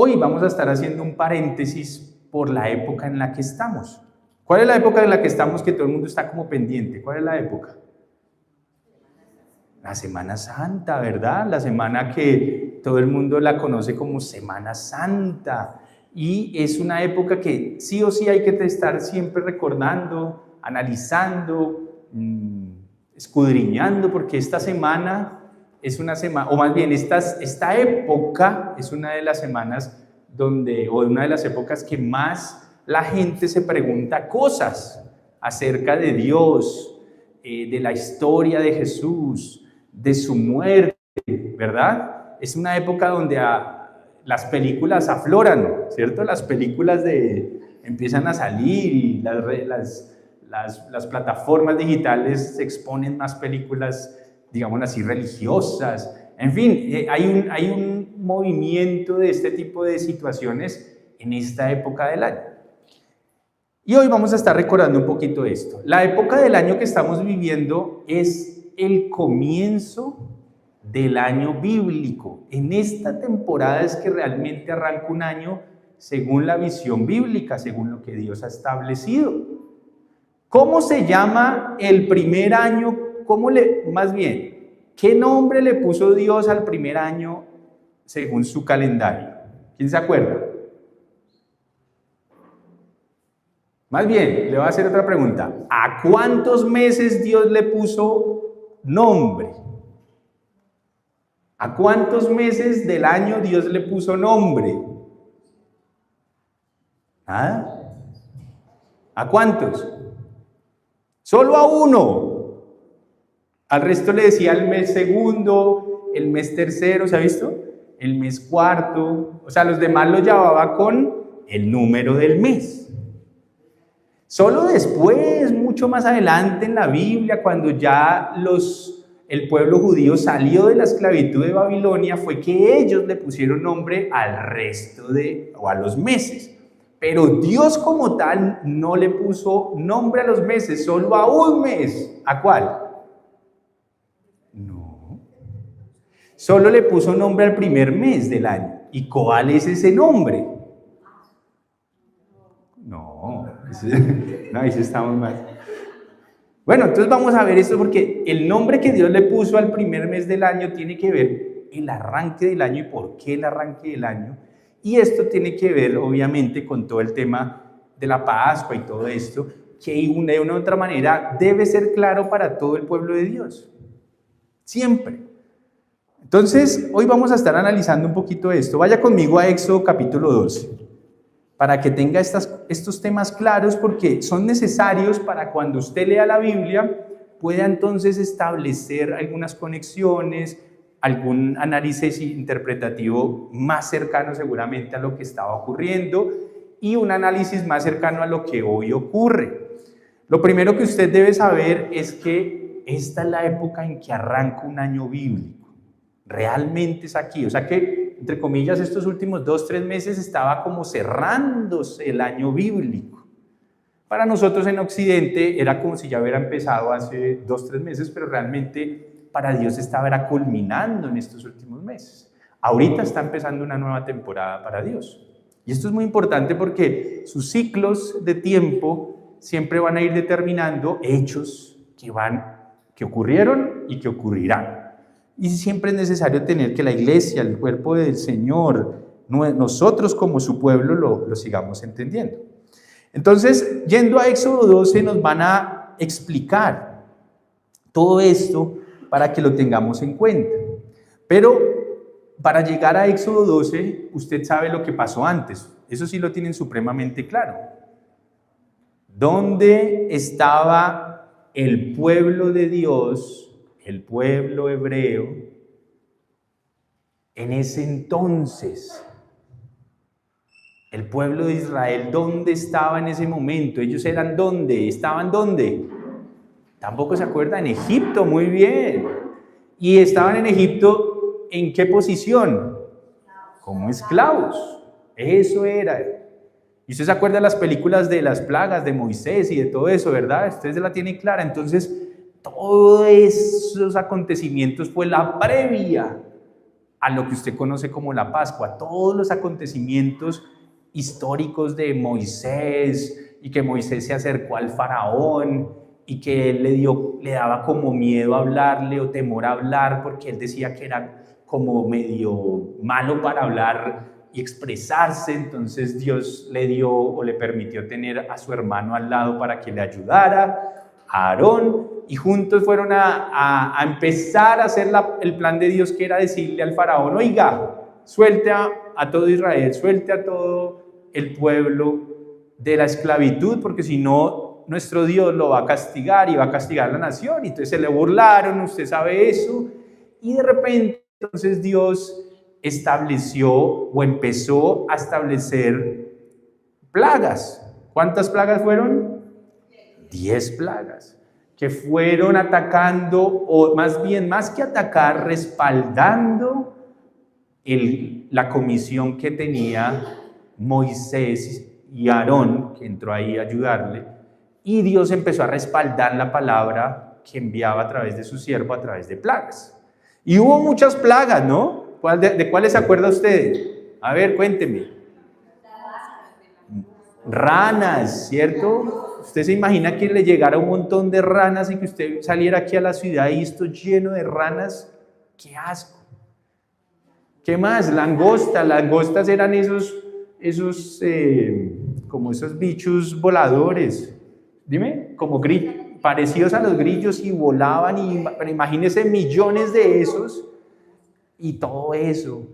hoy vamos a estar haciendo un paréntesis por la época en la que estamos. ¿Cuál es la época en la que estamos que todo el mundo está como pendiente? ¿Cuál es la época? La Semana Santa, ¿verdad? La semana que todo el mundo la conoce como Semana Santa. Y es una época que sí o sí hay que estar siempre recordando, analizando, escudriñando, porque esta semana es una semana, o más bien esta época es una de las semanas o una de las épocas que más la gente se pregunta cosas acerca de Dios, de la historia de Jesús, de su muerte, ¿verdad? Es una época donde las películas afloran, ¿cierto? Las películas empiezan a salir y las plataformas digitales exponen más películas, digamos así, religiosas. En fin, hay un movimiento de este tipo de situaciones en esta época del año. Y hoy vamos a estar recordando un poquito esto. La época del año que estamos viviendo es el comienzo del año bíblico. En esta temporada es que realmente arranca un año según la visión bíblica, según lo que Dios ha establecido. ¿Cómo se llama el primer año? Más bien, ¿qué nombre le puso Dios al primer año según su calendario? ¿Quién se acuerda? Más bien, le voy a hacer otra pregunta. ¿A cuántos meses Dios le puso nombre? ¿A cuántos meses del año Dios le puso nombre? ¿Nada? ¿A cuántos? Solo a uno. Al resto le decía el mes segundo, el mes tercero, ¿se ha visto? El mes cuarto. O sea, los demás lo llamaba con el número del mes. Solo después, mucho más adelante en la Biblia, cuando ya el pueblo judío salió de la esclavitud de Babilonia, fue que ellos le pusieron nombre al resto o a los meses. Pero Dios como tal no le puso nombre a los meses, solo a un mes. ¿A cuál? No. Solo le puso nombre al primer mes del año. ¿Y cuál es ese nombre? No, ahí sí estamos mal. Bueno, entonces vamos a ver esto porque el nombre que Dios le puso al primer mes del año tiene que ver el arranque del año y por qué el arranque del año. Y esto tiene que ver, obviamente, con todo el tema de la Pascua y todo esto, que de una u otra manera debe ser claro para todo el pueblo de Dios. Siempre. Entonces, hoy vamos a estar analizando un poquito esto. Vaya conmigo a Éxodo capítulo 12. Para que tenga estos temas claros, porque son necesarios para cuando usted lea la Biblia, pueda entonces establecer algunas conexiones, algún análisis interpretativo más cercano seguramente a lo que estaba ocurriendo y un análisis más cercano a lo que hoy ocurre. Lo primero que usted debe saber es que esta es la época en que arranca un año bíblico. Realmente es aquí, o sea que entre comillas, estos últimos 2-3 meses estaba como cerrándose el año bíblico. Para nosotros en Occidente era como si ya hubiera empezado hace 2-3 meses, pero realmente para Dios estaba culminando en estos últimos meses. Ahorita está empezando una nueva temporada para Dios. Y esto es muy importante porque sus ciclos de tiempo siempre van a ir determinando hechos que ocurrieron y que ocurrirán. Y siempre es necesario tener que la iglesia, el cuerpo del Señor, nosotros como su pueblo lo sigamos entendiendo. Entonces, yendo a Éxodo 12, nos van a explicar todo esto para que lo tengamos en cuenta. Pero para llegar a Éxodo 12, usted sabe lo que pasó antes. Eso sí lo tienen supremamente claro. ¿Dónde estaba el pueblo de Dios? El pueblo hebreo, en ese entonces, el pueblo de Israel, ¿dónde estaba en ese momento? ¿Ellos eran dónde? ¿Estaban dónde? ¿Tampoco se acuerda? En Egipto, muy bien. ¿Y estaban en Egipto en qué posición? Como esclavos. Eso era. Y usted se acuerda de las películas de las plagas de Moisés y de todo eso, ¿verdad? Usted se la tiene clara. Entonces, todos esos acontecimientos fue la previa a lo que usted conoce como la Pascua, todos los acontecimientos históricos de Moisés, y que Moisés se acercó al faraón, y que él le daba como miedo hablarle o temor a hablar, porque él decía que era como medio malo para hablar y expresarse. Entonces Dios le dio o le permitió tener a su hermano al lado para que le ayudara, a Aarón, y juntos fueron a empezar a hacer el plan de Dios, que era decirle al faraón: oiga, suelte a todo Israel, suelte a todo el pueblo de la esclavitud, porque si no, nuestro Dios lo va a castigar y va a castigar a la nación. Y entonces se le burlaron, usted sabe eso, y de repente entonces Dios estableció o empezó a establecer plagas. ¿Cuántas plagas fueron? 10 plagas, que fueron atacando, o más bien, más que atacar, respaldando la comisión que tenía Moisés y Aarón, que entró ahí a ayudarle, y Dios empezó a respaldar la palabra que enviaba a través de su siervo, a través de plagas. Y hubo muchas plagas, ¿no? ¿De cuáles se acuerda usted? A ver, cuénteme. Ranas, ¿cierto? ¿Usted se imagina que le llegara un montón de ranas y que usted saliera aquí a la ciudad y esto lleno de ranas? ¡Qué asco! ¿Qué más? Langostas. Langostas eran como esos bichos voladores. Dime, como parecidos a los grillos, y volaban, pero imagínese millones de esos y todo eso.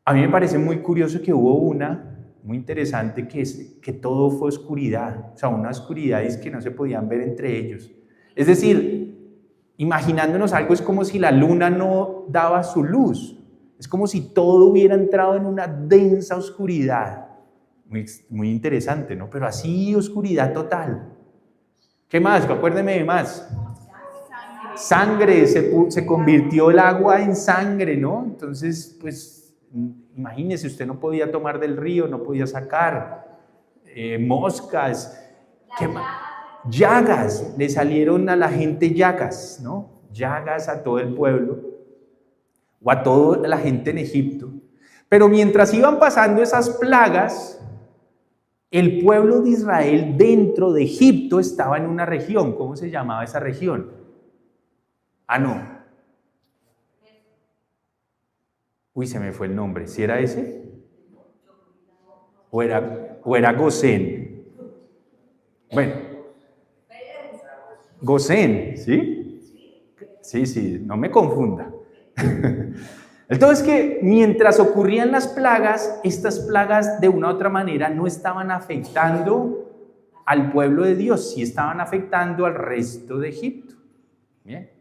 A mí me parece muy curioso que hubo una muy interesante, que todo fue oscuridad, o sea, una oscuridad es que no se podían ver entre ellos. Es decir, imaginándonos algo, es como si la luna no daba su luz, es como si todo hubiera entrado en una densa oscuridad. Muy interesante, ¿no? Pero así, oscuridad total. ¿Qué más? Acuérdeme de más. Sangre, se convirtió el agua en sangre, ¿no? Entonces, pues, imagínese, usted no podía tomar del río, no podía sacar. Moscas, llagas, le salieron a la gente llagas, ¿no? Llagas a todo el pueblo, o a toda la gente en Egipto. Pero mientras iban pasando esas plagas, el pueblo de Israel dentro de Egipto estaba en una región. ¿Cómo se llamaba esa región? No. Uy, se me fue el nombre. ¿Sí era ese? ¿O era Gosén? Bueno. Gosén, ¿sí? Sí, no me confunda. Entonces, que mientras ocurrían las plagas, estas plagas de una u otra manera no estaban afectando al pueblo de Dios, sí estaban afectando al resto de Egipto. Bien.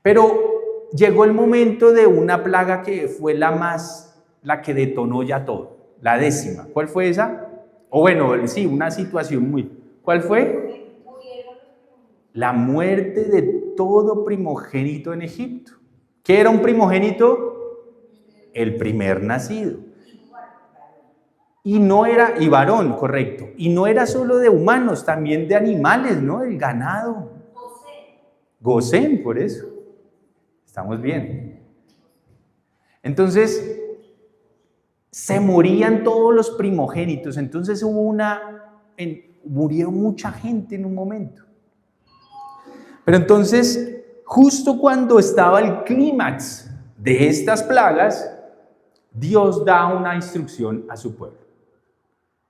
Pero llegó el momento de una plaga que fue la que detonó ya todo, la 10ª. ¿Cuál fue esa? O bueno, sí, una situación ¿Cuál fue? La muerte de todo primogénito en Egipto. ¿Qué era un primogénito? El primer nacido. Y varón, correcto. Y no era solo de humanos, también de animales, ¿no? El ganado. Gosén, por eso. Estamos bien. Entonces, se morían todos los primogénitos. Entonces murió mucha gente en un momento. Pero entonces, justo cuando estaba el clímax de estas plagas, Dios da una instrucción a su pueblo.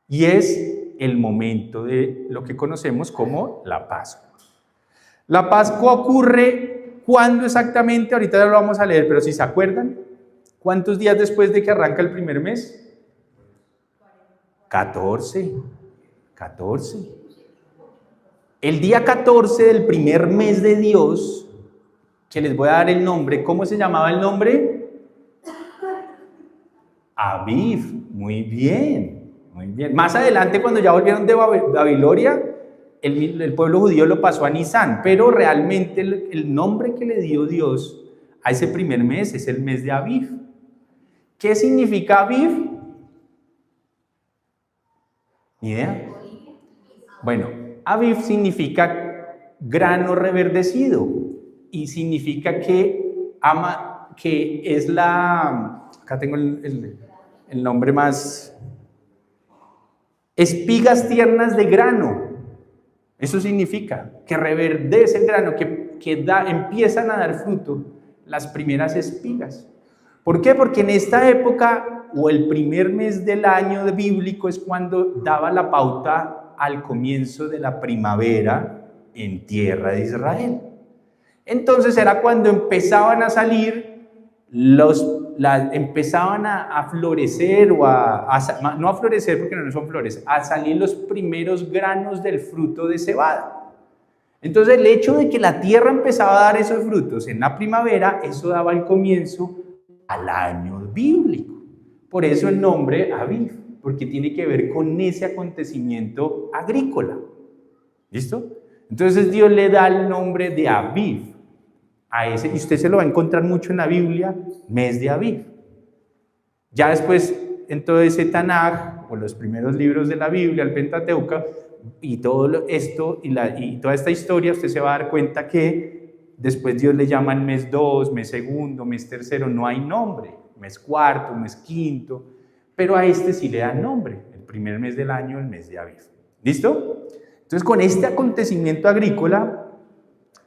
Y es el momento de lo que conocemos como la Pascua. La Pascua ocurre ¿cuándo exactamente? Ahorita lo vamos a leer, pero si se acuerdan, ¿cuántos días después de que arranca el primer mes? 14. El día 14 del primer mes de Dios, que les voy a dar el nombre, ¿cómo se llamaba el nombre? Aviv. Muy bien. Más adelante, cuando ya volvieron de Babilonia, el pueblo judío lo pasó a Nisán, pero realmente el nombre que le dio Dios a ese primer mes es el mes de Aviv. ¿Qué significa Aviv? ¿Ni idea? Bueno, Aviv significa grano reverdecido y significa que que es acá tengo el nombre más, espigas tiernas de grano. Eso significa que reverdece el grano, que empiezan a dar fruto las primeras espigas. ¿Por qué? Porque en esta época, o el primer mes del año bíblico, es cuando daba la pauta al comienzo de la primavera en tierra de Israel. Entonces era cuando empezaban a salir empezaban a florecer, no a florecer porque no son flores, a salir los primeros granos del fruto de cebada. Entonces el hecho de que la tierra empezaba a dar esos frutos en la primavera, eso daba el comienzo al año bíblico. Por eso el nombre Aviv, porque tiene que ver con ese acontecimiento agrícola. ¿Listo? Entonces Dios le da el nombre de Aviv a ese, y usted se lo va a encontrar mucho en la Biblia, mes de Aviv. Ya después, en todo ese Tanaj, o los primeros libros de la Biblia, el Pentateuca, y todo esto, y toda esta historia, usted se va a dar cuenta que después Dios le llama el mes 2, mes segundo, mes tercero, no hay nombre, mes cuarto, mes quinto, pero a este sí le dan nombre, el primer mes del año, el mes de Aviv. ¿Listo? Entonces, con este acontecimiento agrícola,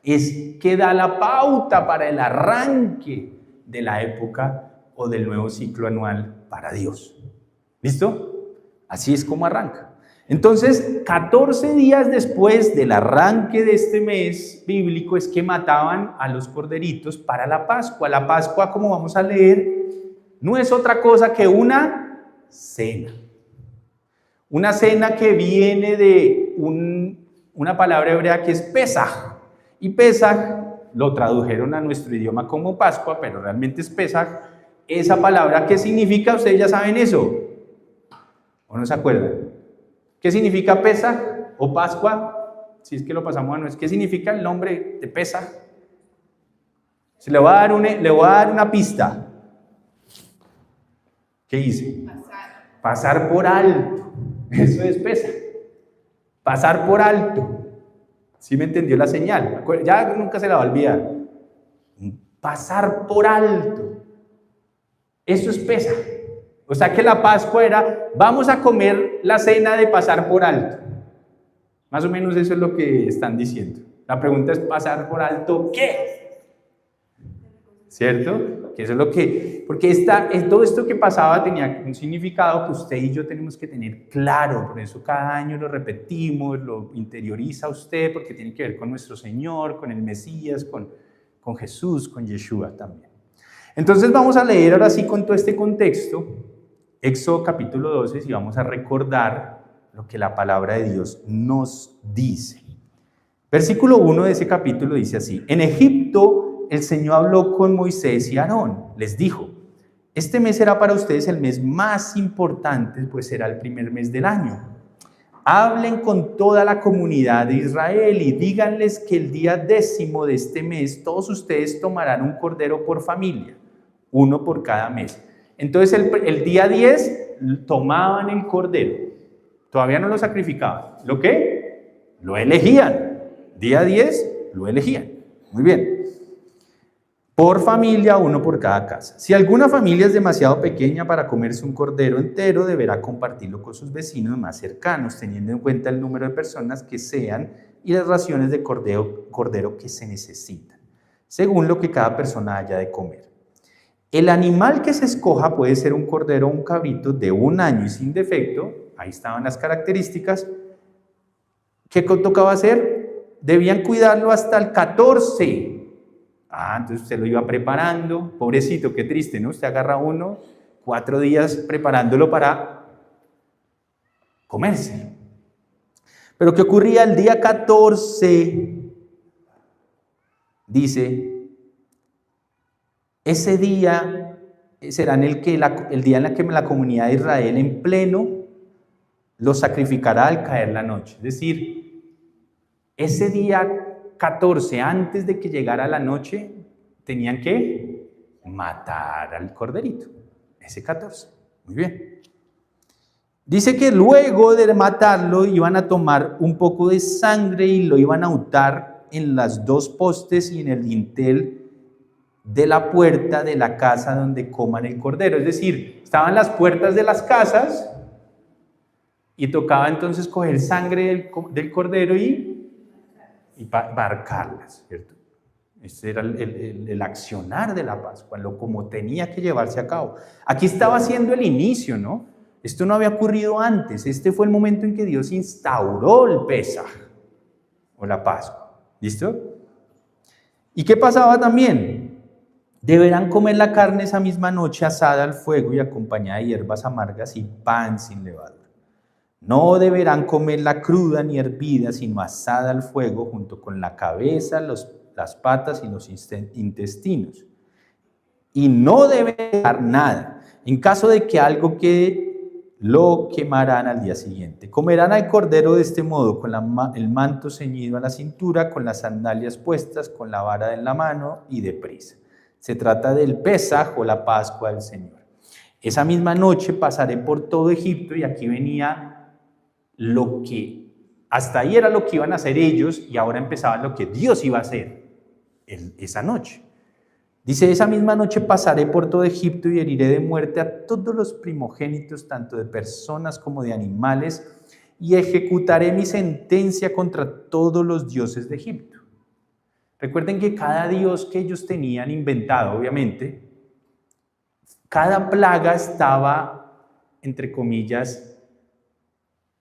es que da la pauta para el arranque de la época o del nuevo ciclo anual para Dios. ¿Listo? Así es como arranca. Entonces, 14 días después del arranque de este mes bíblico es que mataban a los corderitos para la Pascua. La Pascua, como vamos a leer, no es otra cosa que una cena. Una cena que viene de una palabra hebrea que es Pesaj. Y Pesaj lo tradujeron a nuestro idioma como Pascua, pero realmente es Pesaj. Esa palabra, ¿qué significa? Ustedes ya saben eso. ¿O no se acuerdan? ¿Qué significa Pesaj o Pascua? Si es que lo pasamos a nuestro. ¿Qué significa el nombre de Pesaj? Le voy a dar una pista. ¿Qué hice? Pasar por alto. Eso es Pesaj. Pasar por alto. ¿Sí me entendió la señal? Ya nunca se la va a olvidar. Pasar por alto. Eso es Pesaj. O sea que la Pascua era, vamos a comer la cena de pasar por alto. Más o menos eso es lo que están diciendo. La pregunta es, ¿pasar por alto qué? ¿Cierto? Que eso es lo que, porque todo esto que pasaba tenía un significado que usted y yo tenemos que tener claro. Por eso cada año lo repetimos, lo interioriza usted, porque tiene que ver con nuestro Señor, con el Mesías, con Jesús, con Yeshua también. Entonces vamos a leer ahora sí con todo este contexto, Éxodo capítulo 12, y vamos a recordar lo que la palabra de Dios nos dice. Versículo 1 de ese capítulo dice así: en Egipto el Señor habló con Moisés y Aarón, les dijo: este mes será para ustedes el mes más importante, pues será el primer mes del año. Hablen con toda la comunidad de Israel y díganles que el día 10º de este mes todos ustedes tomarán un cordero por familia, uno por cada mes. Entonces el día 10 tomaban el cordero, todavía no lo sacrificaban. ¿Lo qué? Lo elegían. Día 10 lo elegían. Muy bien. Por familia, uno por cada casa. Si alguna familia es demasiado pequeña para comerse un cordero entero, deberá compartirlo con sus vecinos más cercanos, teniendo en cuenta el número de personas que sean y las raciones de cordero que se necesitan, según lo que cada persona haya de comer. El animal que se escoja puede ser un cordero o un cabrito de 1 año y sin defecto. Ahí estaban las características. ¿Qué tocaba hacer? Debían cuidarlo hasta el 14. Entonces usted lo iba preparando. Pobrecito, qué triste, ¿no? Usted agarra 4 días preparándolo para comérselo. Pero ¿qué ocurría el día 14? Dice, ese día será el día en el que la comunidad de Israel en pleno lo sacrificará al caer la noche. Es decir, ese día 14, antes de que llegara la noche, tenían que matar al corderito. Ese 14. Muy bien. Dice que luego de matarlo iban a tomar un poco de sangre y lo iban a untar en las 2 postes y en el dintel de la puerta de la casa donde coman el cordero. Es decir, estaban las puertas de las casas y tocaba entonces coger sangre del cordero y marcarlas, ¿cierto? Ese era el accionar de la Pascua, lo como tenía que llevarse a cabo. Aquí estaba siendo el inicio, ¿no? Esto no había ocurrido antes. Este fue el momento en que Dios instauró el Pesaj o la Pascua. ¿Listo? ¿Y qué pasaba también? Deberán comer la carne esa misma noche asada al fuego y acompañada de hierbas amargas y pan sin levadura. No deberán comerla cruda ni hervida, sino asada al fuego junto con la cabeza, las patas y los intestinos. Y no debe dar nada. En caso de que algo quede, lo quemarán al día siguiente. Comerán al cordero de este modo, con el manto ceñido a la cintura, con las sandalias puestas, con la vara en la mano y deprisa. Se trata del Pesaj o la Pascua del Señor. Esa misma noche pasaré por todo Egipto, y aquí venía lo que, hasta ahí era lo que iban a hacer ellos, y ahora empezaba lo que Dios iba a hacer esa noche. Dice, esa misma noche pasaré por todo Egipto y heriré de muerte a todos los primogénitos, tanto de personas como de animales, y ejecutaré mi sentencia contra todos los dioses de Egipto. Recuerden que cada dios que ellos tenían inventado, obviamente, cada plaga estaba, entre comillas,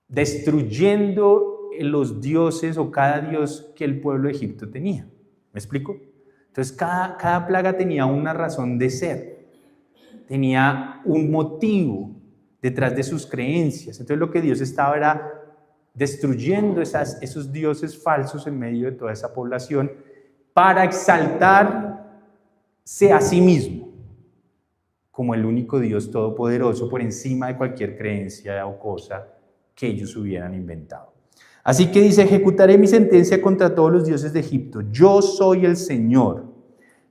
destruyendo los dioses o cada dios que el pueblo de Egipto tenía. ¿Me explico? Entonces, cada plaga tenía una razón de ser, tenía un motivo detrás de sus creencias. Entonces, lo que Dios estaba era destruyendo esos dioses falsos en medio de toda esa población para exaltarse a sí mismo como el único Dios todopoderoso por encima de cualquier creencia o cosa que ellos hubieran inventado. Así que dice, ejecutaré mi sentencia contra todos los dioses de Egipto. Yo soy el Señor.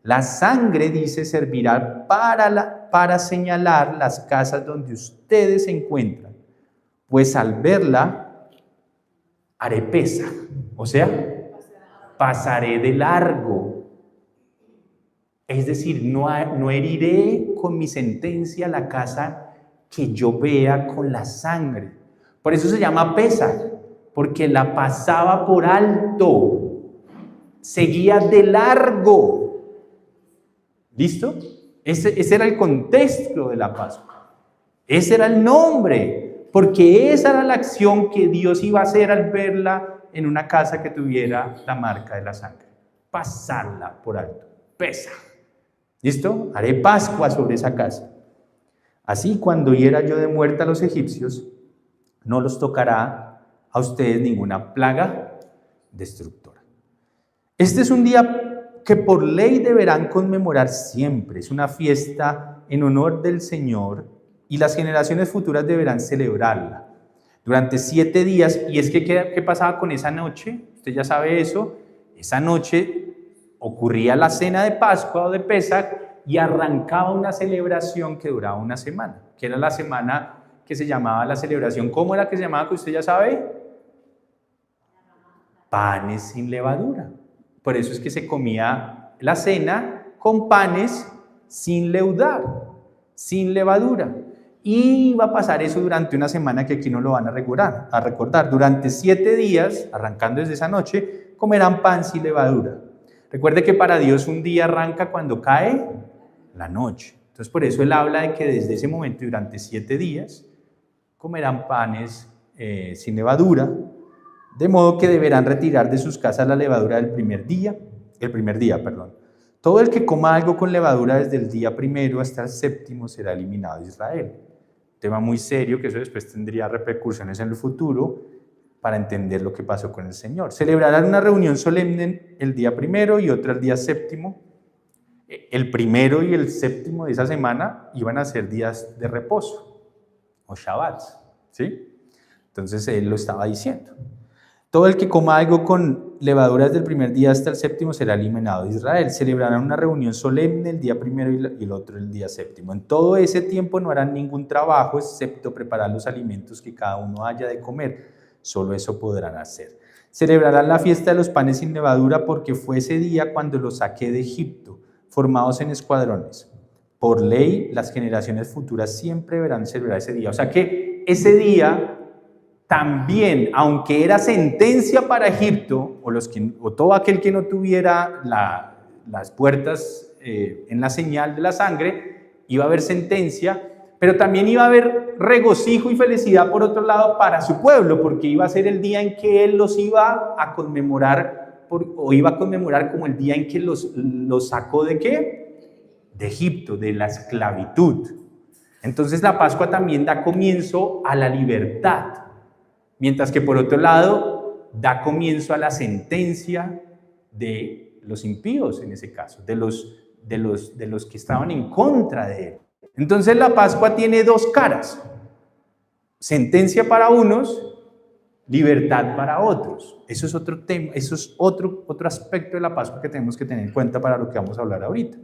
La sangre, dice, servirá para señalar las casas donde ustedes se encuentran. Pues al verla, haré Pesaj. O sea, pasaré de largo. Es decir, no heriré con mi sentencia la casa que yo vea con la sangre. Por eso se llama Pesaj. Porque la pasaba por alto, seguía de largo. ¿Listo? Ese era el contexto de la Pascua. Ese era el nombre, porque esa era la acción que Dios iba a hacer al verla en una casa que tuviera la marca de la sangre. Pasarla por alto. Pesaj. ¿Listo? Haré Pascua sobre esa casa. Así, cuando hiera yo de muerte a los egipcios, no los tocará a ustedes ninguna plaga destructora. Este es un día que por ley deberán conmemorar siempre. Es una fiesta en honor del Señor y las generaciones futuras deberán celebrarla durante 7 días. Y es que, ¿qué pasaba con esa noche? Usted ya sabe eso. Esa noche ocurría la cena de Pascua o de Pesaj y arrancaba una celebración que duraba una semana, que era la semana que se llamaba la celebración. ¿Cómo era que se llamaba, que usted ya sabe? Panes sin levadura. Por eso es que se comía la cena con panes sin leudar, sin levadura. Y va a pasar eso durante una semana que aquí no lo van a recordar. Durante 7 días, arrancando desde esa noche, comerán pan sin levadura. Recuerde que para Dios un día arranca cuando cae la noche. Entonces por eso Él habla de que desde ese momento y durante 7 días comerán panes sin levadura, de modo que deberán retirar de sus casas la levadura del primer día. Todo el que coma algo con levadura desde el día primero hasta el séptimo será eliminado de Israel. Un tema muy serio que eso después tendría repercusiones en el futuro para entender lo que pasó con el Señor. Celebrarán una reunión solemne el día primero y otra el día séptimo. El primero y el séptimo de esa semana iban a ser días de reposo o Shabbats, ¿sí? Entonces Él lo estaba diciendo. Todo el que coma algo con levaduras del primer día hasta el séptimo será eliminado de Israel. Celebrarán una reunión solemne el día primero y el otro el día séptimo. En todo ese tiempo no harán ningún trabajo excepto preparar los alimentos que cada uno haya de comer. Solo eso podrán hacer. Celebrarán la fiesta de los panes sin levadura porque fue ese día cuando los saqué de Egipto. formados en escuadrones. Por ley, las generaciones futuras siempre deberán celebrar ese día. O sea que ese día también, aunque era sentencia para Egipto, o todo aquel que no tuviera las puertas en la señal de la sangre, iba a haber sentencia, pero también iba a haber regocijo y felicidad por otro lado para su pueblo, porque iba a ser el día en que él los iba a conmemorar, o iba a conmemorar como el día en que los sacó ¿de qué? De Egipto, de la esclavitud. Entonces la Pascua también da comienzo a la libertad, mientras que por otro lado da comienzo a la sentencia de los impíos en ese caso, de los que estaban en contra de él. Entonces la Pascua tiene dos caras: sentencia para unos, libertad para otros. Eso es otro tema, eso es otro aspecto de la Pascua que tenemos que tener en cuenta para lo que vamos a hablar ahorita.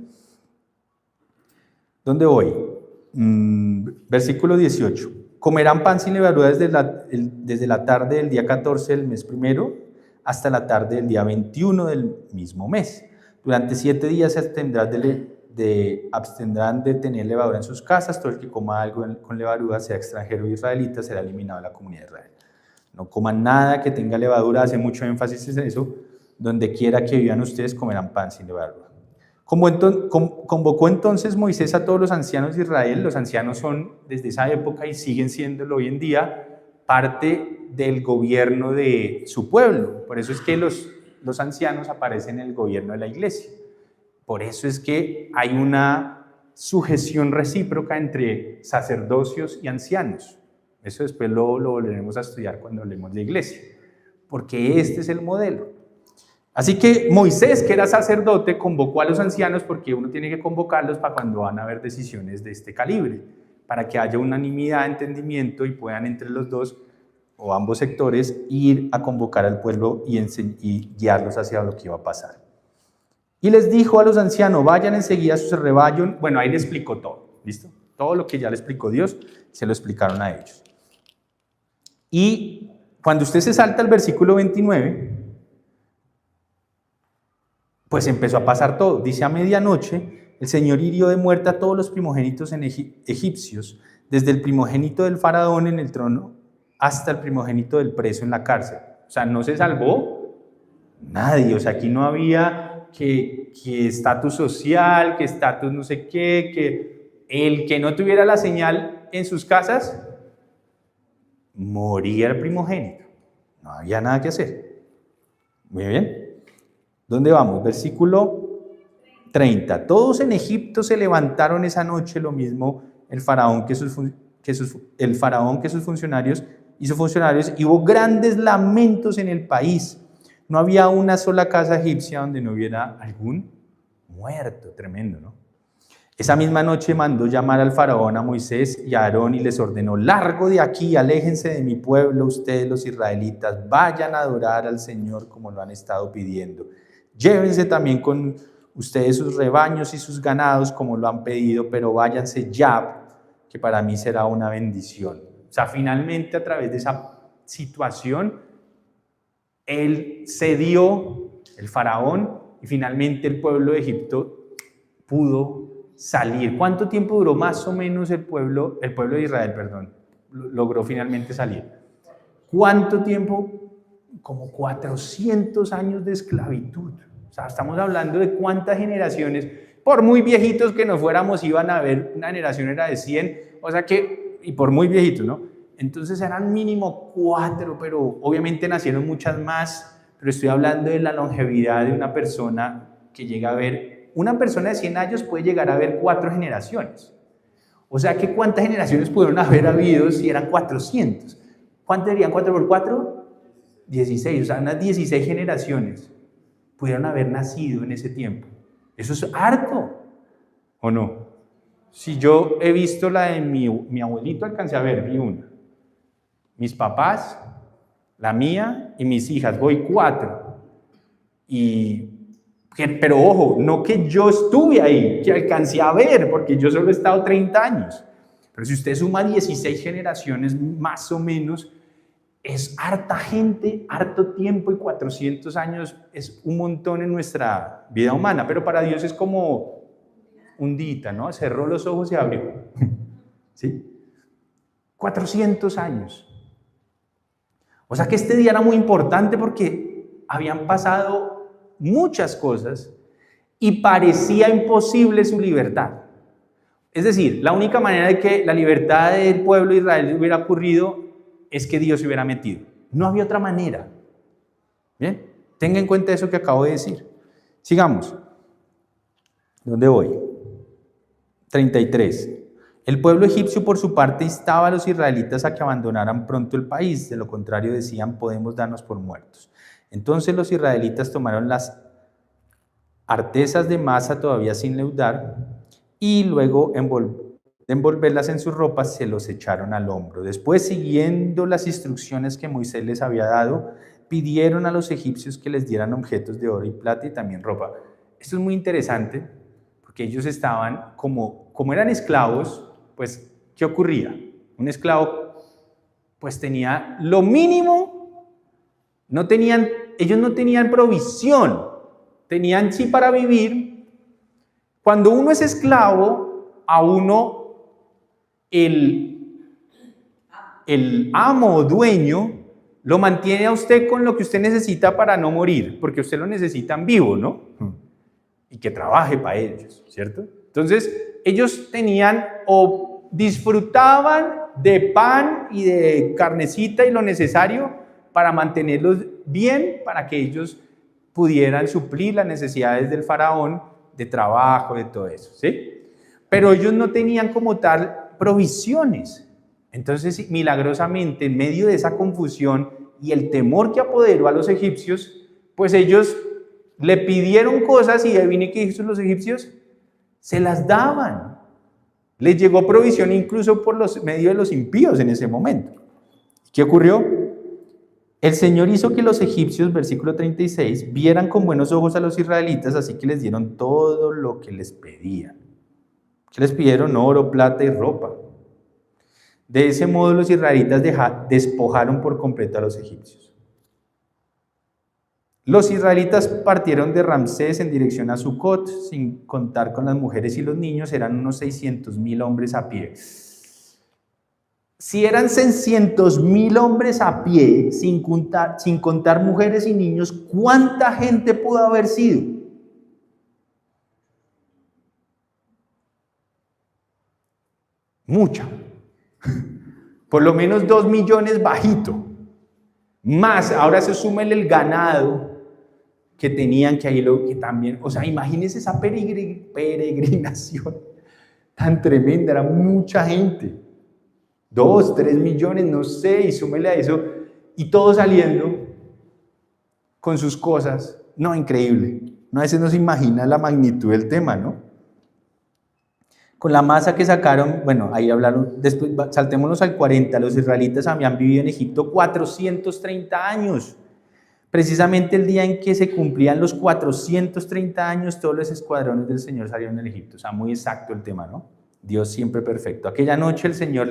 ¿Dónde voy? Versículo 18. Comerán pan sin levadura desde la tarde del día 14 del mes primero hasta la tarde del día 21 del mismo mes. Durante 7 días se abstendrán de tener levadura en sus casas. Todo el que coma algo con levadura, sea extranjero o israelita, será eliminado de la comunidad de Israel. No coman nada que tenga levadura, hace mucho énfasis en eso. Donde quiera que vivan ustedes, comerán pan sin levadura. Convocó entonces Moisés a todos los ancianos de Israel. Los ancianos son, desde esa época y siguen siéndolo hoy en día, parte del gobierno de su pueblo. Por eso es que los ancianos aparecen en el gobierno de la iglesia. Por eso es que hay una sujeción recíproca entre sacerdocios y ancianos. Eso después lo volveremos a estudiar cuando hablemos de iglesia, porque este es el modelo. Así que Moisés, que era sacerdote, convocó a los ancianos, porque uno tiene que convocarlos para cuando van a haber decisiones de este calibre, para que haya unanimidad, entendimiento y puedan entre los dos o ambos sectores ir a convocar al pueblo y guiarlos hacia lo que iba a pasar. Y les dijo a los ancianos: vayan enseguida a su rebaño. Bueno, ahí le explicó todo, ¿listo? Todo lo que ya le explicó Dios, se lo explicaron a ellos. Y cuando usted se salta al versículo 29, pues empezó a pasar todo. Dice: a medianoche el Señor hirió de muerte a todos los primogénitos egipcios, desde el primogénito del faraón en el trono hasta el primogénito del preso en la cárcel. O sea, no se salvó nadie. O sea, aquí no había que estatus social, que estatus no sé qué, que el que no tuviera la señal en sus casas, moría el primogénito. No había nada que hacer. Muy bien. ¿Dónde vamos? Versículo 30. Todos en Egipto se levantaron esa noche, lo mismo el faraón que sus funcionarios y sus funcionarios, y hubo grandes lamentos en el país. No había una sola casa egipcia donde no hubiera algún muerto. Tremendo, ¿no? Esa misma noche mandó llamar al faraón a Moisés y a Aarón y les ordenó: largo de aquí, aléjense de mi pueblo, ustedes los israelitas, vayan a adorar al Señor como lo han estado pidiendo. Llévense también con ustedes sus rebaños y sus ganados como lo han pedido, pero váyanse ya, que para mí será una bendición. O sea, finalmente a través de esa situación, él cedió, el faraón, y finalmente el pueblo de Egipto pudo salir. ¿Cuánto tiempo duró más o menos el pueblo de Israel, logró finalmente salir? ¿Cuánto tiempo? Como 400 años de esclavitud. O sea, estamos hablando de cuántas generaciones, por muy viejitos que nos fuéramos, iban a haber, una generación era de 100, o sea que, y por muy viejitos, ¿no? Entonces eran mínimo 4, pero obviamente nacieron muchas más, pero estoy hablando de la longevidad de una persona que llega a ver, una persona de 100 años puede llegar a ver 4 generaciones. O sea que ¿cuántas generaciones pudieron haber habido si eran 400? ¿Cuánto serían 4 por 4? 16, o sea, unas 16 generaciones pudieron haber nacido en ese tiempo. Eso es harto, ¿o no? Si yo he visto la de mi abuelito, alcancé a ver, vi una. Mis papás, la mía y mis hijas, voy 4. Pero ojo, no que yo estuve ahí, que alcancé a ver, porque yo solo he estado 30 años. Pero si usted suma 16 generaciones más o menos, es harta gente, harto tiempo, y 400 años es un montón en nuestra vida humana, pero para Dios es como un día, ¿no? Cerró los ojos y abrió. ¿Sí? 400 años. O sea que este día era muy importante porque habían pasado muchas cosas y parecía imposible su libertad. Es decir, la única manera de que la libertad del pueblo de Israel hubiera ocurrido es que Dios se hubiera metido. No había otra manera. Bien, tenga en cuenta eso que acabo de decir. Sigamos. ¿Dónde voy? 33. El pueblo egipcio, por su parte, instaba a los israelitas a que abandonaran pronto el país. De lo contrario, decían, podemos darnos por muertos. Entonces los israelitas tomaron las artesas de masa todavía sin leudar y luego de envolverlas en sus ropas se los echaron al hombro. Después, siguiendo las instrucciones que Moisés les había dado, pidieron a los egipcios que les dieran objetos de oro y plata y también ropa. Esto es muy interesante porque ellos estaban, como eran esclavos, pues, ¿qué ocurría? Un esclavo, pues, tenía lo mínimo, ellos no tenían provisión, tenían sí para vivir. Cuando uno es esclavo, a uno el amo o dueño lo mantiene a usted con lo que usted necesita para no morir, porque usted lo necesitan vivo, ¿no? Y que trabaje para ellos, ¿cierto? Entonces, ellos tenían o disfrutaban de pan y de carnecita y lo necesario para mantenerlos bien, para que ellos pudieran suplir las necesidades del faraón, de trabajo, de todo eso, ¿sí? Pero ellos no tenían como tal provisiones. Entonces, milagrosamente, en medio de esa confusión y el temor que apoderó a los egipcios, pues ellos le pidieron cosas y adivine qué hizo los egipcios, se las daban. Les llegó provisión incluso por medio de los impíos en ese momento. ¿Qué ocurrió? El Señor hizo que los egipcios, versículo 36, vieran con buenos ojos a los israelitas, así que les dieron todo lo que les pedían. ¿Qué les pidieron? Oro, plata y ropa. De ese modo los israelitas despojaron por completo a los egipcios. Los israelitas partieron de Ramsés en dirección a Sucot, sin contar con las mujeres y los niños, eran unos 600,000 hombres a pie. Si eran 600,000 hombres a pie, sin contar mujeres y niños, ¿cuánta gente pudo haber sido? Mucha. Por lo menos 2 millones bajito. Más, ahora se súmele el ganado que tenían, que ahí que también, o sea, imagínense esa peregrinación tan tremenda, era mucha gente. 2, 3 millones, no sé, y súmele a eso, y todos saliendo con sus cosas. No, increíble. No, a veces no se imagina la magnitud del tema, ¿no? Con la masa que sacaron, bueno, ahí hablaron, después saltémonos al 40, los israelitas habían vivido en Egipto 430 años. Precisamente el día en que se cumplían los 430 años, todos los escuadrones del Señor salieron del Egipto. O sea, muy exacto el tema, ¿no? Dios siempre perfecto. Aquella noche el Señor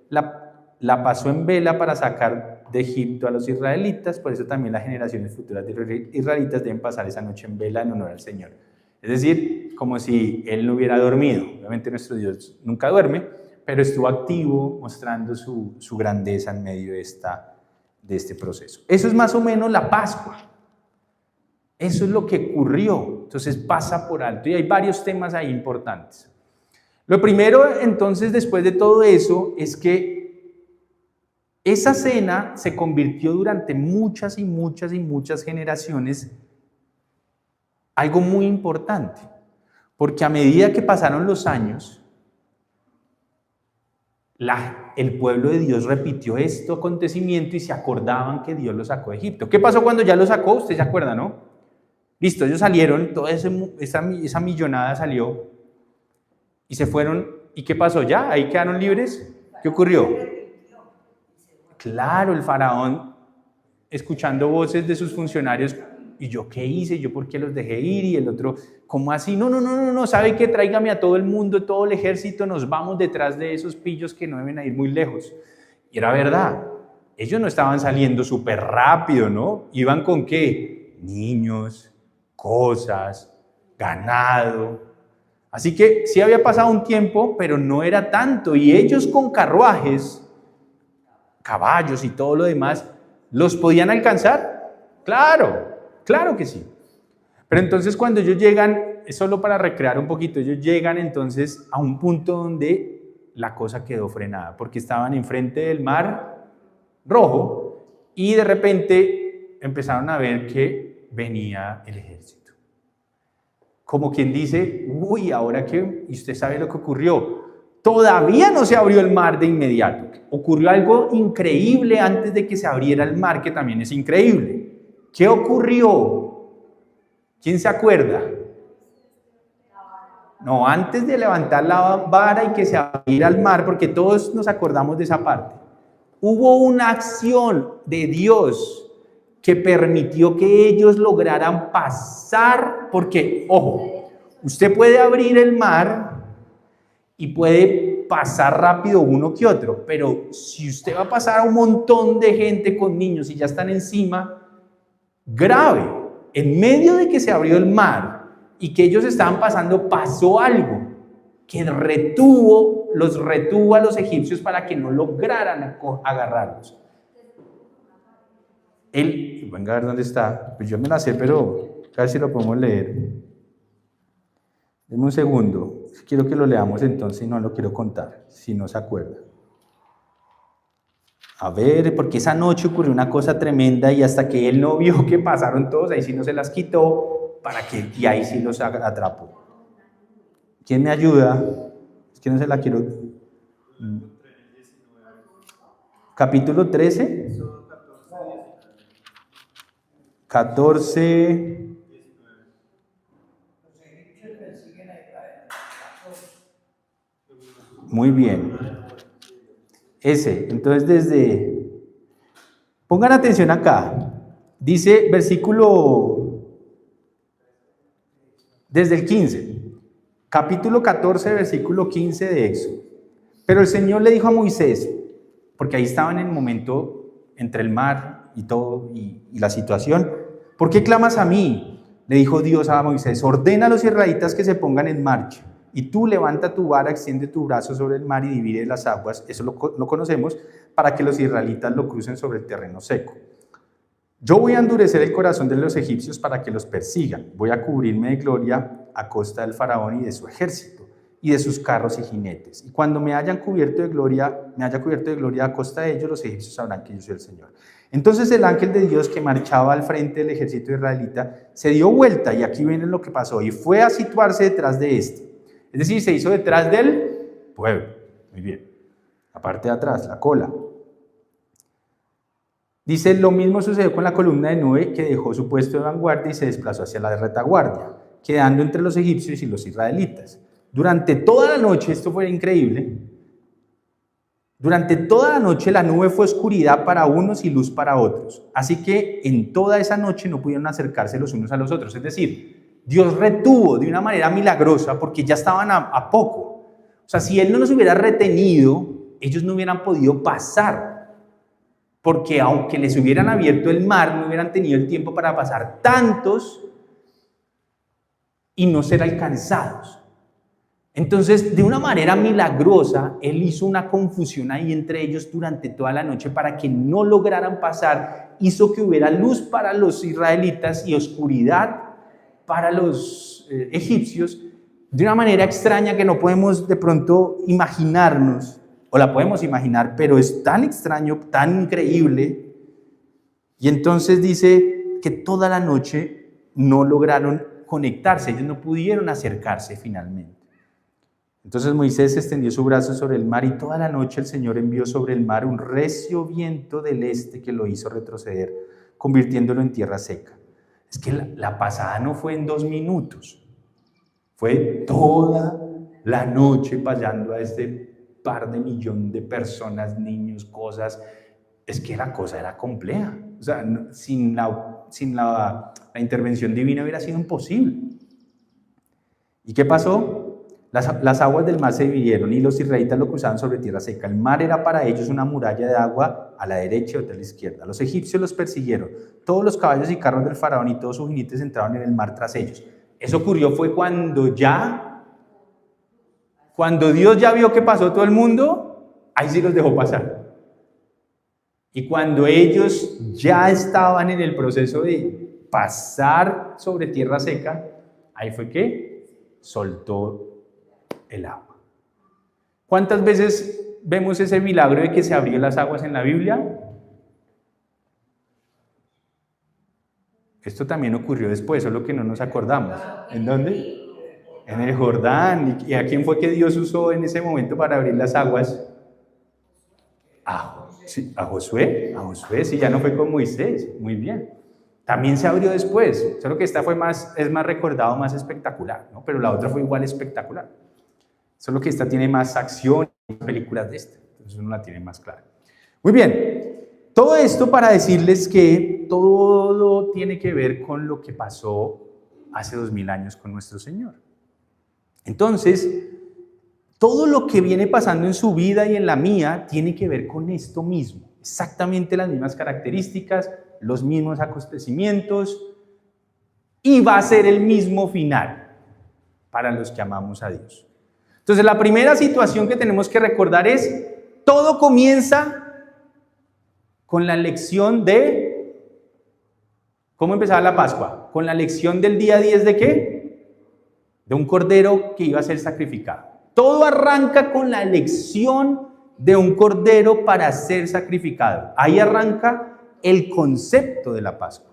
la pasó en vela para sacar de Egipto a los israelitas, por eso también las generaciones futuras de israelitas deben pasar esa noche en vela en honor al Señor. Es decir, como si Él no hubiera dormido. Obviamente nuestro Dios nunca duerme, pero estuvo activo mostrando su grandeza en medio de este proceso. Eso es más o menos la Pascua. Eso es lo que ocurrió. Entonces pasa por alto y hay varios temas ahí importantes. Lo primero, entonces, después de todo eso, es que esa cena se convirtió durante muchas y muchas y muchas generaciones algo muy importante, porque a medida que pasaron los años, el pueblo de Dios repitió este acontecimiento y se acordaban que Dios los sacó de Egipto. ¿Qué pasó cuando ya los sacó? Usted se acuerda, ¿no? Listo, ellos salieron, toda esa millonada salió y se fueron. ¿Y qué pasó? ¿Ya? ¿Ahí quedaron libres? ¿Qué ocurrió? Claro, el faraón, escuchando voces de sus funcionarios, ¿y yo qué hice? ¿Yo por qué los dejé ir? Y el otro, ¿cómo así? No, ¿sabe qué? Tráigame a todo el mundo, todo el ejército, nos vamos detrás de esos pillos que no deben ir muy lejos. Y era verdad, ellos no estaban saliendo súper rápido, ¿no? ¿Iban con qué? Niños, cosas, ganado. Así que sí había pasado un tiempo, pero no era tanto. Y ellos con carruajes, caballos y todo lo demás, ¿los podían alcanzar? Claro, claro que sí. Pero entonces cuando ellos llegan, es solo para recrear un poquito, ellos llegan entonces a un punto donde la cosa quedó frenada, porque estaban enfrente del mar Rojo y de repente empezaron a ver que venía el ejército. Como quien dice, uy, ¿ahora qué? Y usted sabe lo que ocurrió. Todavía no se abrió el mar de inmediato. Ocurrió algo increíble antes de que se abriera el mar, que también es increíble. ¿Qué ocurrió? ¿Quién se acuerda? No, antes de levantar la vara y que se abriera el mar, porque todos nos acordamos de esa parte. Hubo una acción de Dios que permitió que ellos lograran pasar, porque, ojo, usted puede abrir el mar y puede pasar rápido uno que otro, pero si usted va a pasar a un montón de gente con niños y ya están encima, grave, en medio de que se abrió el mar y que ellos estaban pasando, pasó algo que los retuvo a los egipcios para que no lograran agarrarlos. Venga a ver dónde está, pues yo me la sé, pero a ver si lo podemos leer. Denme un segundo, quiero que lo leamos entonces y no lo quiero contar, si no se acuerda. A ver, porque esa noche ocurrió una cosa tremenda y hasta que él no vio que pasaron todos, ahí sí no se las quitó, y ahí sí los atrapó. ¿Quién me ayuda? Es que no se la quiero. Capítulo 13. 14. Muy bien. Entonces pongan atención acá. Dice desde el 15. Capítulo 14, versículo 15 de Éxodo. Pero el Señor le dijo a Moisés, porque ahí estaba en el momento entre el mar y todo, y la situación, ¿por qué clamas a mí? Le dijo Dios a Moisés, ordena a los israelitas que se pongan en marcha, y tú levanta tu vara, extiende tu brazo sobre el mar y divide las aguas, eso lo conocemos, para que los israelitas lo crucen sobre el terreno seco. Yo voy a endurecer el corazón de los egipcios para que los persigan. Voy a cubrirme de gloria a costa del faraón y de su ejército y de sus carros y jinetes. Y cuando me haya cubierto de gloria a costa de ellos, los egipcios sabrán que yo soy el Señor. Entonces el ángel de Dios que marchaba al frente del ejército israelita se dio vuelta, y aquí viene lo que pasó, y fue a situarse detrás de este. Es decir, se hizo detrás del pueblo. Muy bien. La parte de atrás, la cola. Dice, lo mismo sucedió con la columna de nube que dejó su puesto de vanguardia y se desplazó hacia la retaguardia, quedando entre los egipcios y los israelitas. Durante toda la noche, esto fue increíble, durante toda la noche la nube fue oscuridad para unos y luz para otros. Así que en toda esa noche no pudieron acercarse los unos a los otros. Es decir, Dios retuvo de una manera milagrosa porque ya estaban a poco. O sea, si Él no los hubiera retenido, ellos no hubieran podido pasar. Porque aunque les hubieran abierto el mar, no hubieran tenido el tiempo para pasar tantos y no ser alcanzados. Entonces, de una manera milagrosa, Él hizo una confusión ahí entre ellos durante toda la noche para que no lograran pasar. Hizo que hubiera luz para los israelitas y oscuridad para los egipcios, de una manera extraña que no podemos de pronto imaginarnos. O la podemos imaginar, pero es tan extraño, tan increíble. Y entonces dice que toda la noche no lograron conectarse, ellos no pudieron acercarse finalmente. Entonces Moisés extendió su brazo sobre el mar y toda la noche el Señor envió sobre el mar un recio viento del este que lo hizo retroceder, convirtiéndolo en tierra seca. Es que la pasada no fue en 2 minutos, fue toda la noche pasando a este par de millón de personas, niños, cosas. Es que la cosa era compleja. O sea, sin la intervención divina hubiera sido imposible. ¿Y qué pasó? Las aguas del mar se dividieron y los israelitas lo cruzaban sobre tierra seca. El mar era para ellos una muralla de agua a la derecha y otra a la izquierda. Los egipcios los persiguieron. Todos los caballos y carros del faraón y todos sus jinetes entraron en el mar tras ellos. Eso ocurrió fue cuando ya Cuando Dios ya vio que pasó todo el mundo, ahí sí los dejó pasar. Y cuando ellos ya estaban en el proceso de pasar sobre tierra seca, ahí fue que soltó el agua. ¿Cuántas veces vemos ese milagro de que se abrió las aguas en la Biblia? Esto también ocurrió después, solo que no nos acordamos. ¿En dónde? En el Jordán. ¿Y a quién fue que Dios usó en ese momento para abrir las aguas? Sí, a Josué. A Josué, sí, ya no fue con Moisés. Muy bien. También se abrió después, solo que esta es más recordado, más espectacular, ¿no? Pero la otra fue igual espectacular. Solo que esta tiene más acción, películas de esta. Entonces uno la tiene más clara. Muy bien. Todo esto para decirles que todo tiene que ver con lo que pasó hace 2000 años con nuestro Señor. Entonces, todo lo que viene pasando en su vida y en la mía tiene que ver con esto mismo. Exactamente las mismas características, los mismos acontecimientos, y va a ser el mismo final para los que amamos a Dios. Entonces, la primera situación que tenemos que recordar es, todo comienza con la lección de, ¿cómo empezaba la Pascua? Con la lección del día 10 ¿de qué? De un cordero que iba a ser sacrificado. Todo arranca con la elección de un cordero para ser sacrificado. Ahí arranca el concepto de la Pascua.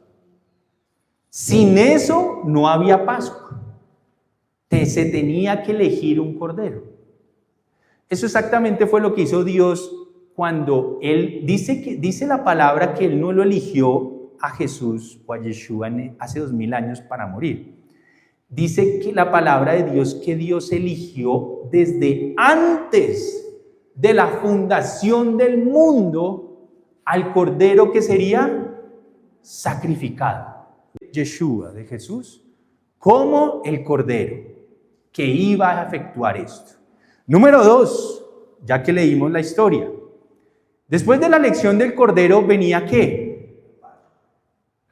Sin eso no había Pascua. Se tenía que elegir un cordero. Eso exactamente fue lo que hizo Dios cuando Él dice la palabra que Él no lo eligió a Jesús o a Yeshua hace 2000 años para morir. Dice que la palabra de Dios que Dios eligió desde antes de la fundación del mundo al cordero que sería sacrificado. Yeshua, de Jesús, como el cordero que iba a efectuar esto. Número 2, ya que leímos la historia. Después de la elección del cordero venía ¿qué?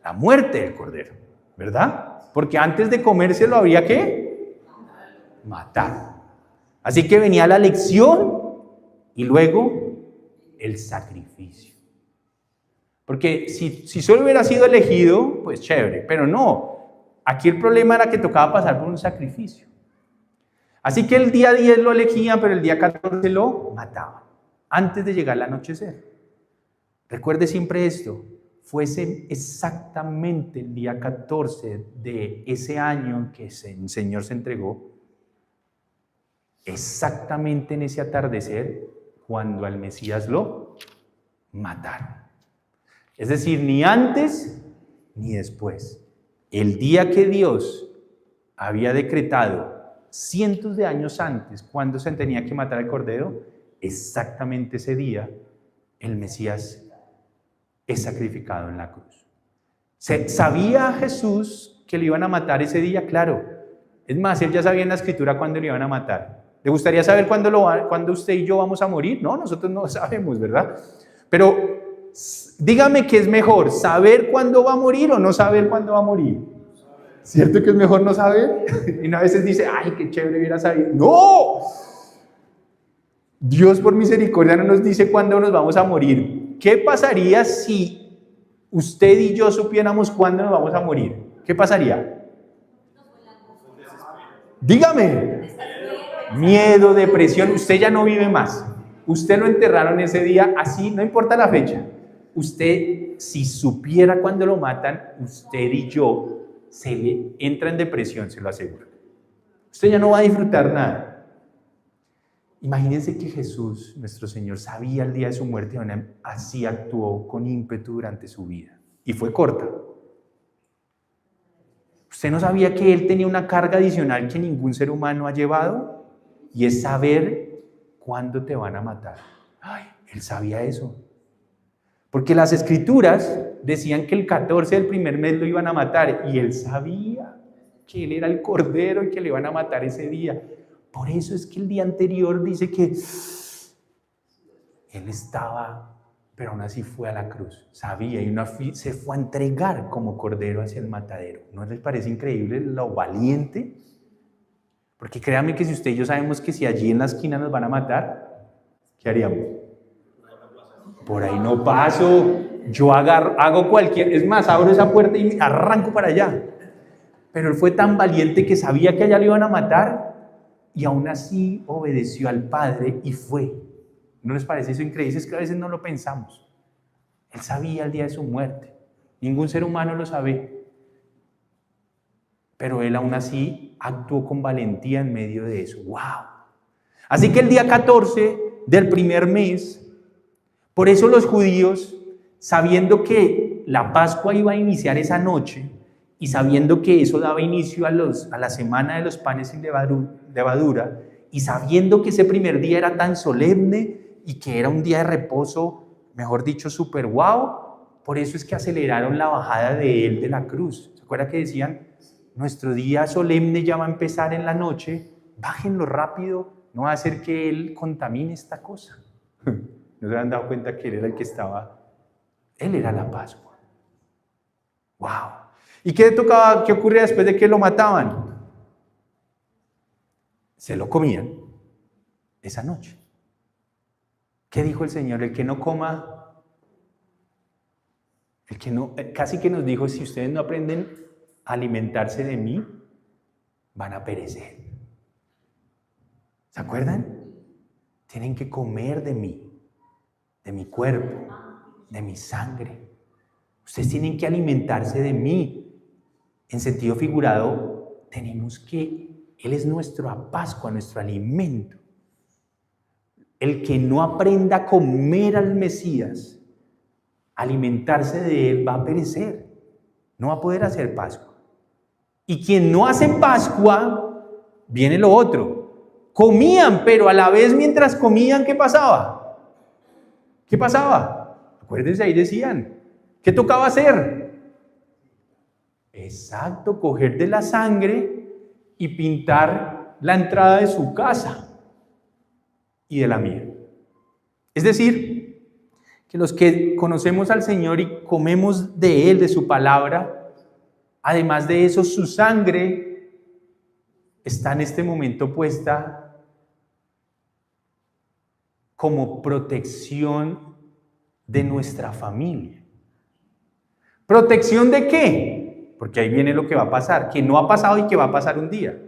La muerte del cordero, ¿verdad? Porque antes de comérselo había ¿qué? Matar. Así que venía la elección y luego el sacrificio. Porque si solo hubiera sido elegido, pues chévere, pero no. Aquí el problema era que tocaba pasar por un sacrificio. Así que el día 10 lo elegían, pero el día 14 lo mataban, antes de llegar al anochecer. Recuerde siempre esto, fuese exactamente el día 14 de ese año en que el Señor se entregó, exactamente en ese atardecer, cuando al Mesías lo mataron. Es decir, ni antes ni después. El día que Dios había decretado cientos de años antes, cuando se tenía que matar al cordero, exactamente ese día el Mesías es sacrificado en la cruz. ¿Sabía Jesús que lo iban a matar ese día? Claro. Es más, él ya sabía en la escritura cuándo lo iban a matar. ¿Le gustaría saber cuándo usted y yo vamos a morir? No, nosotros no sabemos, ¿verdad? Pero dígame qué es mejor, ¿saber cuándo va a morir o no saber cuándo va a morir? ¿Cierto que es mejor no saber? Y a veces dice, ay, qué chévere hubiera sabido. ¡No! Dios por misericordia no nos dice cuándo nos vamos a morir. ¿Qué pasaría si usted y yo supiéramos cuándo nos vamos a morir? ¿Qué pasaría? Dígame. Miedo, depresión. Usted ya no vive más. Usted lo enterraron ese día, así, no importa la fecha. Usted, si supiera cuándo lo matan, usted y yo se le entra en depresión, se lo aseguro. Usted ya no va a disfrutar nada. Imagínense que Jesús, nuestro Señor, sabía el día de su muerte, así actuó con ímpetu durante su vida. Y fue corta. ¿Usted no sabía que Él tenía una carga adicional que ningún ser humano ha llevado? Y es saber cuándo te van a matar. Ay, Él sabía eso. Porque las escrituras decían que el 14 del primer mes lo iban a matar y Él sabía que Él era el cordero y que le iban a matar ese día. Por eso es que el día anterior dice que Él estaba, pero aún así fue a la cruz. Sabía y se fue a entregar como cordero hacia el matadero. ¿No les parece increíble lo valiente? Porque créanme que si usted y yo sabemos que si allí en la esquina nos van a matar, ¿qué haríamos? Por ahí no paso, yo hago cualquier, es más, abro esa puerta y arranco para allá. Pero él fue tan valiente que sabía que allá lo iban a matar y aún así obedeció al Padre y fue. ¿No les parece eso increíble? Es que a veces no lo pensamos. Él sabía el día de su muerte. Ningún ser humano lo sabe. Pero él aún así actuó con valentía en medio de eso. ¡Wow! Así que el día 14 del primer mes, por eso los judíos, sabiendo que la Pascua iba a iniciar esa noche y sabiendo que eso daba inicio a la semana de los panes sin levadura, y sabiendo que ese primer día era tan solemne y que era un día de reposo, mejor dicho, súper guau, por eso es que aceleraron la bajada de él de la cruz. ¿Se acuerdan que decían? Nuestro día solemne ya va a empezar en la noche, bájenlo rápido, no va a hacer que él contamine esta cosa. ¿No se han dado cuenta que él era el que estaba? Él era la Pascua. ¡Wow! ¿Y qué ocurría después de que lo mataban? Se lo comían esa noche. ¿Qué dijo el Señor? El que no coma, casi que nos dijo, si ustedes no aprenden a alimentarse de mí, van a perecer. ¿Se acuerdan? Tienen que comer de mí, de mi cuerpo, de mi sangre. Ustedes tienen que alimentarse de mí. En sentido figurado, Él es nuestra Pascua, nuestro alimento. El que no aprenda a comer al Mesías, alimentarse de Él, va a perecer. No va a poder hacer Pascua. Y quien no hace Pascua, viene lo otro. Comían, pero a la vez mientras comían, ¿qué pasaba? ¿Qué pasaba? Acuérdense, ahí decían, ¿qué tocaba hacer? Exacto, coger de la sangre y pintar la entrada de su casa y de la mía. Es decir, que los que conocemos al Señor y comemos de Él, de su palabra, además de eso, su sangre está en este momento puesta como protección de nuestra familia. ¿Protección de qué? Porque ahí viene lo que va a pasar, que no ha pasado y que va a pasar un día.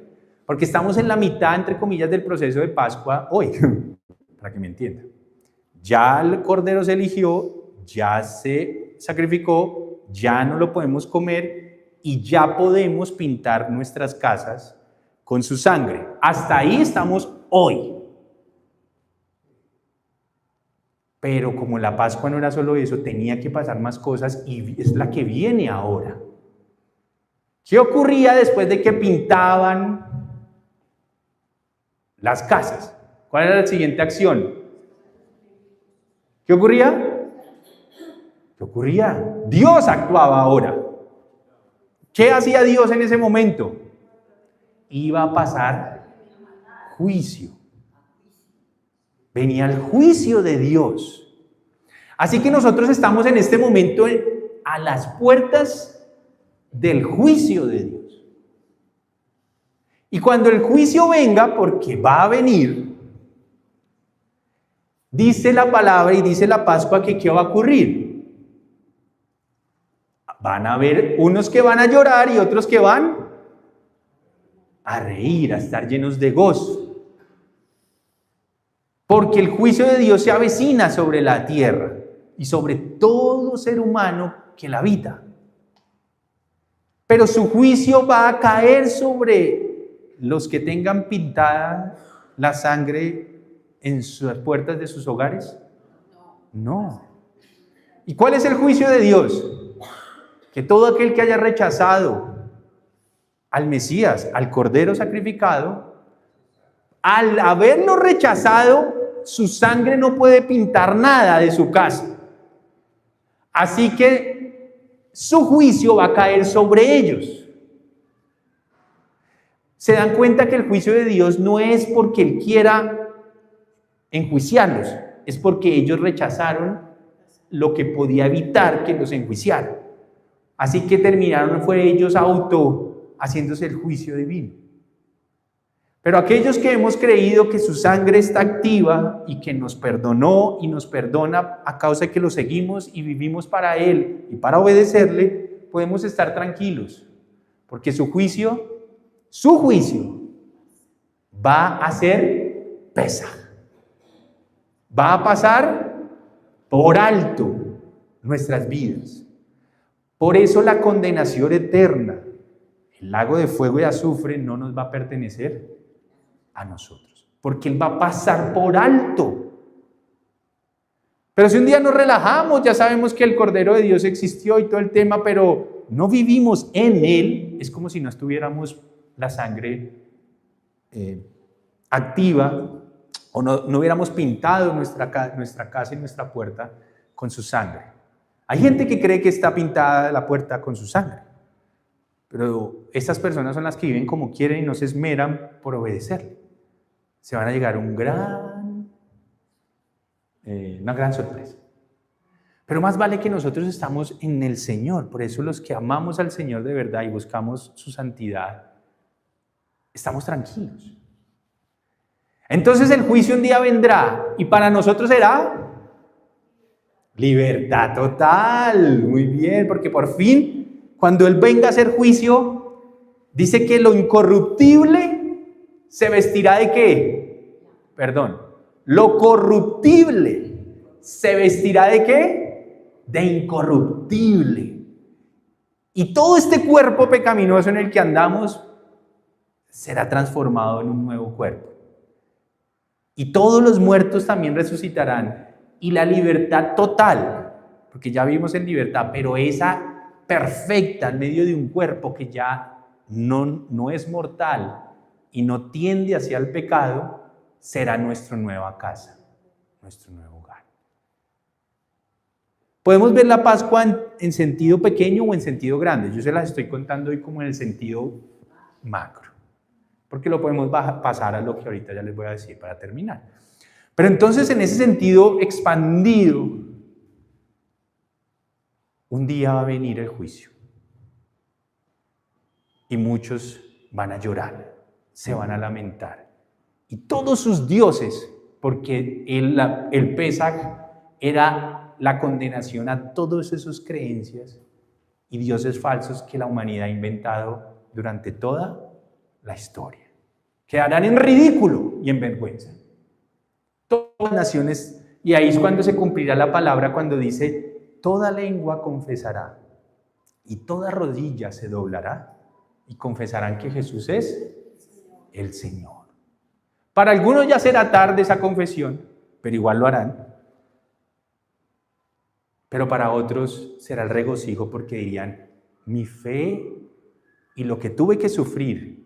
Porque estamos en la mitad, entre comillas, del proceso de Pascua hoy, para que me entiendan. Ya el cordero se eligió, ya se sacrificó, ya no lo podemos comer y ya podemos pintar nuestras casas con su sangre. Hasta ahí estamos hoy. Pero como la Pascua no era solo eso, tenía que pasar más cosas y es la que viene ahora. ¿Qué ocurría después de que pintaban las casas? ¿Cuál era la siguiente acción? ¿Qué ocurría? ¿Qué ocurría? Dios actuaba ahora. ¿Qué hacía Dios en ese momento? Iba a pasar juicio. Venía el juicio de Dios. Así que nosotros estamos en este momento a las puertas del juicio de Dios. Y cuando el juicio venga, porque va a venir, dice la palabra y dice la Pascua que ¿qué va a ocurrir? Van a haber unos que van a llorar y otros que van a reír, a estar llenos de gozo. Porque el juicio de Dios se avecina sobre la tierra y sobre todo ser humano que la habita. Pero su juicio va a caer sobre los que tengan pintada la sangre en las puertas de sus hogares. No. ¿Y cuál es el juicio de Dios? Que todo aquel que haya rechazado al Mesías, al Cordero sacrificado, al haberlo rechazado, su sangre no puede pintar nada de su casa. Así que su juicio va a caer sobre ellos. Se dan cuenta que el juicio de Dios no es porque Él quiera enjuiciarlos, es porque ellos rechazaron lo que podía evitar que los enjuiciaran. Así que terminaron fue ellos haciéndose el juicio divino. Pero aquellos que hemos creído que su sangre está activa y que nos perdonó y nos perdona a causa de que lo seguimos y vivimos para Él y para obedecerle, podemos estar tranquilos, porque su juicio va a ser pesa. Va a pasar por alto nuestras vidas. Por eso la condenación eterna, el lago de fuego y azufre, no nos va a pertenecer a nosotros, porque Él va a pasar por alto. Pero si un día nos relajamos, ya sabemos que el Cordero de Dios existió y todo el tema, pero no vivimos en Él, es como si no estuviéramos la sangre activa, o no hubiéramos pintado nuestra casa y nuestra puerta con su sangre. Hay gente que cree que está pintada la puerta con su sangre, pero estas personas son las que viven como quieren y no se esmeran por obedecerle. Se van a llegar a una gran sorpresa. Pero más vale que nosotros estamos en el Señor. Por eso los que amamos al Señor de verdad y buscamos su santidad, estamos tranquilos. Entonces el juicio un día vendrá y para nosotros será libertad total. Muy bien, porque por fin, cuando Él venga a hacer juicio, dice que lo incorruptible se vestirá ¿de qué? Perdón. Lo corruptible se vestirá ¿de qué? De incorruptible. Y todo este cuerpo pecaminoso en el que andamos será transformado en un nuevo cuerpo. Y todos los muertos también resucitarán. Y la libertad total, porque ya vivimos en libertad, pero esa perfecta en medio de un cuerpo que ya no es mortal y no tiende hacia el pecado, será nuestra nueva casa, nuestro nuevo hogar. Podemos ver la Pascua en sentido pequeño o en sentido grande. Yo se las estoy contando hoy como en el sentido macro, porque lo podemos pasar a lo que ahorita ya les voy a decir para terminar. Pero entonces, en ese sentido expandido, un día va a venir el juicio. Y muchos van a llorar, se van a lamentar. Y todos sus dioses, porque el Pesaj era la condenación a todas esas creencias y dioses falsos que la humanidad ha inventado durante toda la historia. Quedarán en ridículo y en vergüenza. Todas las naciones, y ahí es cuando se cumplirá la palabra cuando dice, toda lengua confesará y toda rodilla se doblará y confesarán que Jesús es el Señor. Para algunos ya será tarde esa confesión, pero igual lo harán. Pero para otros será el regocijo porque dirían, mi fe y lo que tuve que sufrir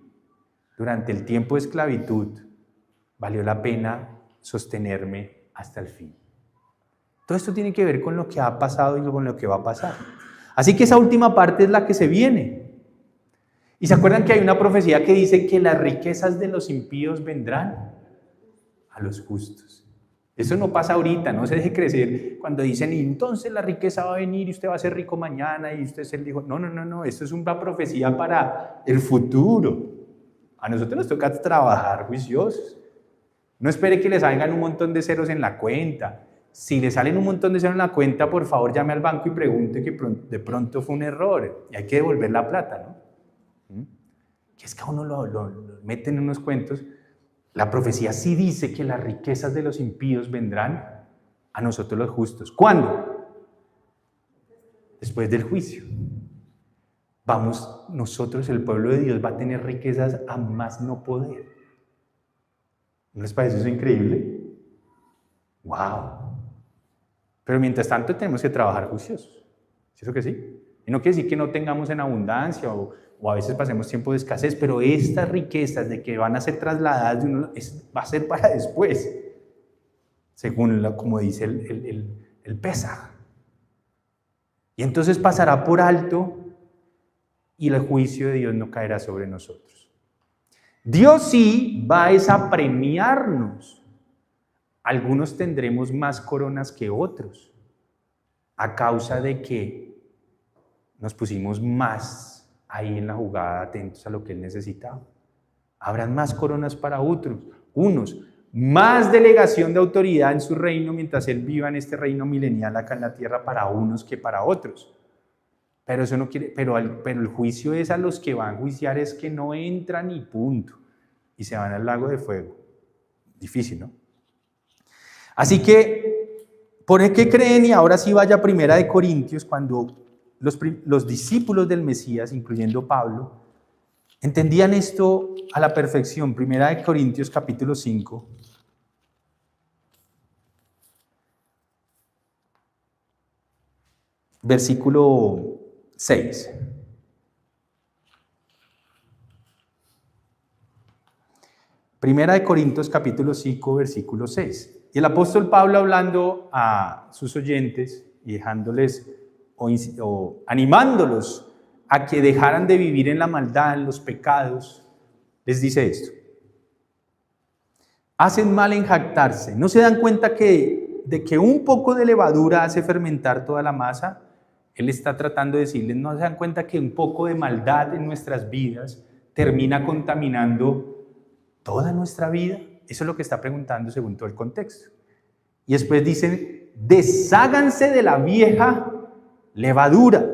durante el tiempo de esclavitud, valió la pena sostenerme hasta el fin. Todo esto tiene que ver con lo que ha pasado y con lo que va a pasar. Así que esa última parte es la que se viene. ¿Y se acuerdan que hay una profecía que dice que las riquezas de los impíos vendrán a los justos? Eso no pasa ahorita, no se deje crecer cuando dicen, y entonces la riqueza va a venir y usted va a ser rico mañana y usted es el hijo. No, esto es una profecía para el futuro. A nosotros nos toca trabajar juiciosos. No espere que le salgan un montón de ceros en la cuenta. Si le salen un montón de ceros en la cuenta, por favor llame al banco y pregunte que de pronto fue un error y hay que devolver la plata, ¿no? Que es que a uno lo meten en unos cuentos. La profecía sí dice que las riquezas de los impíos vendrán a nosotros los justos. ¿Cuándo? Después del juicio. Nosotros, el pueblo de Dios, va a tener riquezas a más no poder. ¿No les parece eso increíble? ¡Wow! Pero mientras tanto tenemos que trabajar juiciosos. ¿Cierto que sí? Y no quiere decir que no tengamos en abundancia o a veces pasemos tiempo de escasez, pero estas riquezas de que van a ser trasladadas va a ser para después, según como dice el Pesaj. Y entonces pasará por alto y el juicio de Dios no caerá sobre nosotros. Dios sí va a premiarnos. Algunos tendremos más coronas que otros a causa de que nos pusimos más ahí en la jugada, atentos a lo que Él necesitaba. Habrán más coronas para otros, unos, más delegación de autoridad en su reino mientras Él viva en este reino milenial acá en la tierra para unos que para otros. Pero eso no quiere, pero el juicio es a los que van a juiciar, es que no entran y punto. Y se van al lago de fuego. Difícil, ¿no? Así que, ¿por qué creen? Y ahora sí vaya a Primera de Corintios, cuando los discípulos del Mesías, incluyendo Pablo, entendían esto a la perfección. Primera de Corintios capítulo 5. Versículo 6. Primera de Corintios capítulo 5, versículo 6. Y el apóstol Pablo, hablando a sus oyentes y dejándoles o animándolos a que dejaran de vivir en la maldad, en los pecados, les dice esto: hacen mal en jactarse. ¿No se dan cuenta de que un poco de levadura hace fermentar toda la masa? Él está tratando de decirles, ¿no se dan cuenta que un poco de maldad en nuestras vidas termina contaminando toda nuestra vida? Eso es lo que está preguntando según todo el contexto. Y después dicen, desháganse de la vieja levadura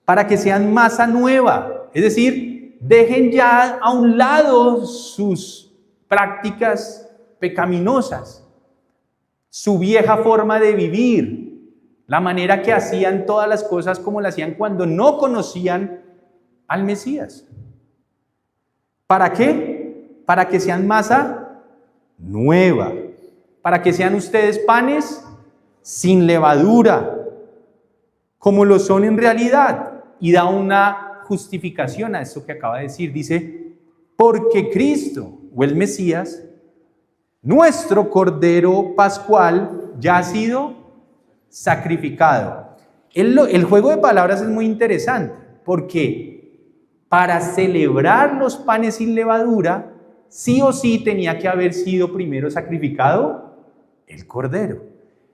para que sean masa nueva. Es decir, dejen ya a un lado sus prácticas pecaminosas, su vieja forma de vivir, la manera que hacían todas las cosas como las hacían cuando no conocían al Mesías. ¿Para qué? Para que sean masa nueva, para que sean ustedes panes sin levadura, como lo son en realidad. Y da una justificación a eso que acaba de decir. Dice, porque Cristo, o el Mesías, nuestro Cordero Pascual, ya ha sido sacrificado. El juego de palabras es muy interesante, porque para celebrar los panes sin levadura, sí o sí tenía que haber sido primero sacrificado el Cordero.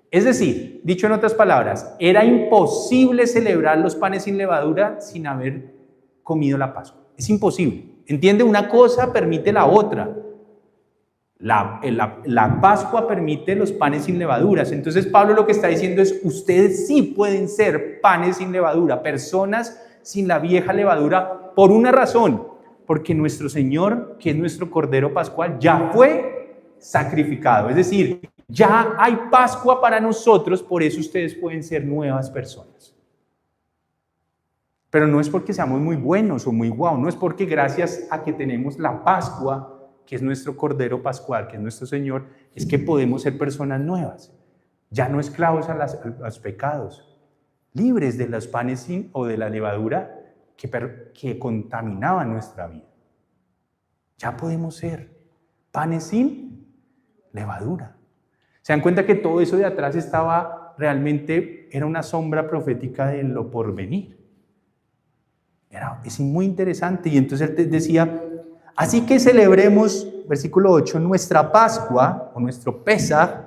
Es decir, dicho en otras palabras, era imposible celebrar los panes sin levadura sin haber comido la Pascua. Es imposible. ¿Entiende? Una cosa permite la otra. La Pascua permite los panes sin levaduras. Entonces Pablo lo que está diciendo es, ustedes sí pueden ser panes sin levadura, personas sin la vieja levadura, por una razón, porque nuestro Señor, que es nuestro Cordero Pascual, ya fue sacrificado. Es decir, ya hay Pascua para nosotros, por eso ustedes pueden ser nuevas personas. Pero no es porque seamos muy buenos o muy guau, no es porque gracias a que tenemos la Pascua, que es nuestro Cordero Pascual, que es nuestro Señor, es que podemos ser personas nuevas, ya no esclavos a los pecados, libres de los panes o de la levadura que contaminaban nuestra vida. Ya podemos ser panes sin levadura. ¿Se dan cuenta que todo eso de atrás era una sombra profética de lo porvenir? Es muy interesante. Y entonces él decía, así que celebremos, versículo 8, nuestra Pascua o nuestro Pesaj,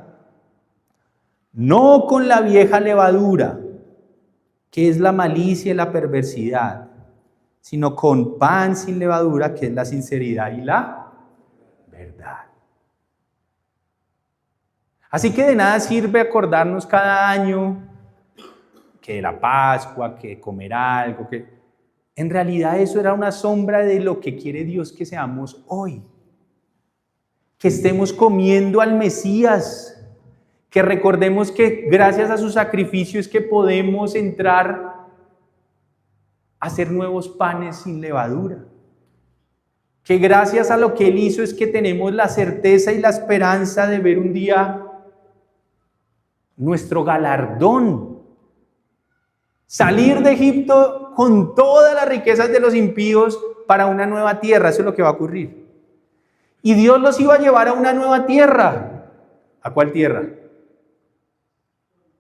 no con la vieja levadura, que es la malicia y la perversidad, sino con pan sin levadura, que es la sinceridad y la verdad. Así que de nada sirve acordarnos cada año que de la Pascua, que comer algo, que en realidad eso era una sombra de lo que quiere Dios que seamos hoy. Que estemos comiendo al Mesías, que recordemos que gracias a su sacrificio es que podemos entrar a hacer nuevos panes sin levadura. Que gracias a lo que Él hizo es que tenemos la certeza y la esperanza de ver un día nuestro galardón. Salir de Egipto con todas las riquezas de los impíos para una nueva tierra, eso es lo que va a ocurrir. Y Dios los iba a llevar a una nueva tierra. ¿A cuál tierra?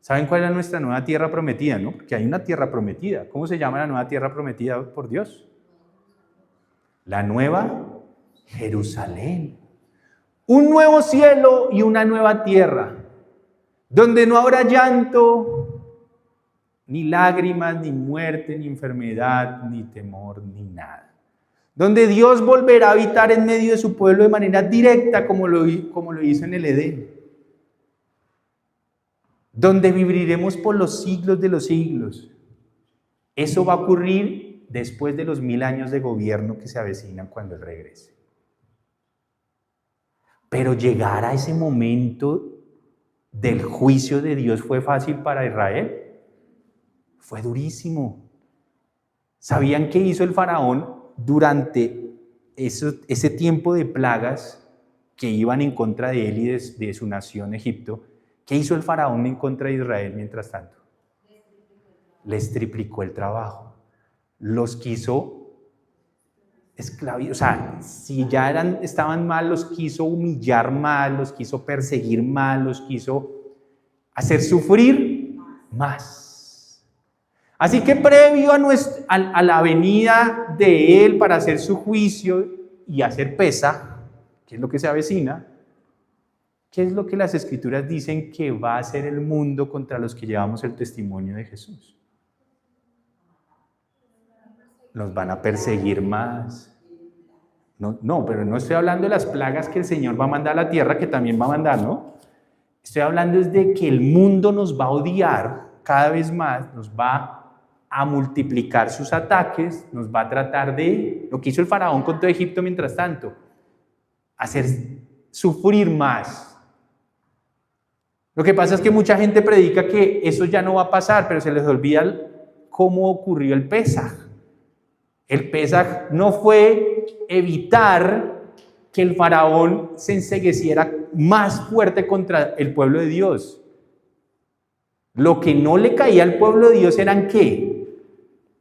¿Saben cuál es nuestra nueva tierra prometida, no? Porque hay una tierra prometida. ¿Cómo se llama la nueva tierra prometida por Dios? La nueva Jerusalén. Un nuevo cielo y una nueva tierra, donde no habrá llanto, ni lágrimas, ni muerte, ni enfermedad, ni temor, ni nada. donde Dios volverá a habitar en medio de su pueblo de manera directa como lo hizo en el Edén, donde viviremos por los siglos de los siglos. Eso va a ocurrir después de los 1000 años de gobierno que se avecinan cuando Él regrese. Pero llegar a ese momento del juicio de Dios fue fácil para Israel. Fue durísimo. ¿Sabían qué hizo el faraón durante ese tiempo de plagas que iban en contra de él y de su nación Egipto? ¿Qué hizo el faraón en contra de Israel mientras tanto? Les triplicó el trabajo. Los quiso esclavizar. O sea, si ya estaban mal, los quiso humillar más, los quiso perseguir más, los quiso hacer sufrir más. Así que previo a la venida de Él para hacer su juicio y hacer Pesaj, que es lo que se avecina, ¿qué es lo que las Escrituras dicen que va a hacer el mundo contra los que llevamos el testimonio de Jesús? Nos van a perseguir más. No, pero no estoy hablando de las plagas que el Señor va a mandar a la tierra, que también va a mandar, ¿no? Estoy hablando es de que el mundo nos va a odiar cada vez más, nos va a multiplicar sus ataques, nos va a tratar de, lo que hizo el faraón con todo Egipto mientras tanto, hacer sufrir más. Lo que pasa es que mucha gente predica que eso ya no va a pasar, pero se les olvida cómo ocurrió el Pesaj. El Pesaj no fue evitar que el faraón se encegueciera más fuerte contra el pueblo de Dios. Lo que no le caía al pueblo de Dios eran ¿qué?